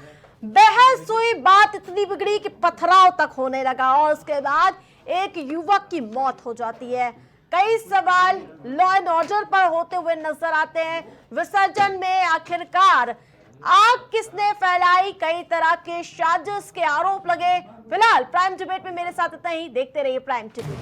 बहस हुई, बात इतनी बिगड़ी कि पथराव तक होने लगा और उसके बाद एक युवक की मौत हो जाती है। कई सवाल लॉ एंड ऑर्डर पर होते हुए नजर आते हैं। विसर्जन में आखिरकार आग किसने फैलाई, कई तरह के साजिश के आरोप लगे। फिलहाल प्राइम डिबेट में मेरे साथ इतना ही। देखते रहिए प्राइम टीवी।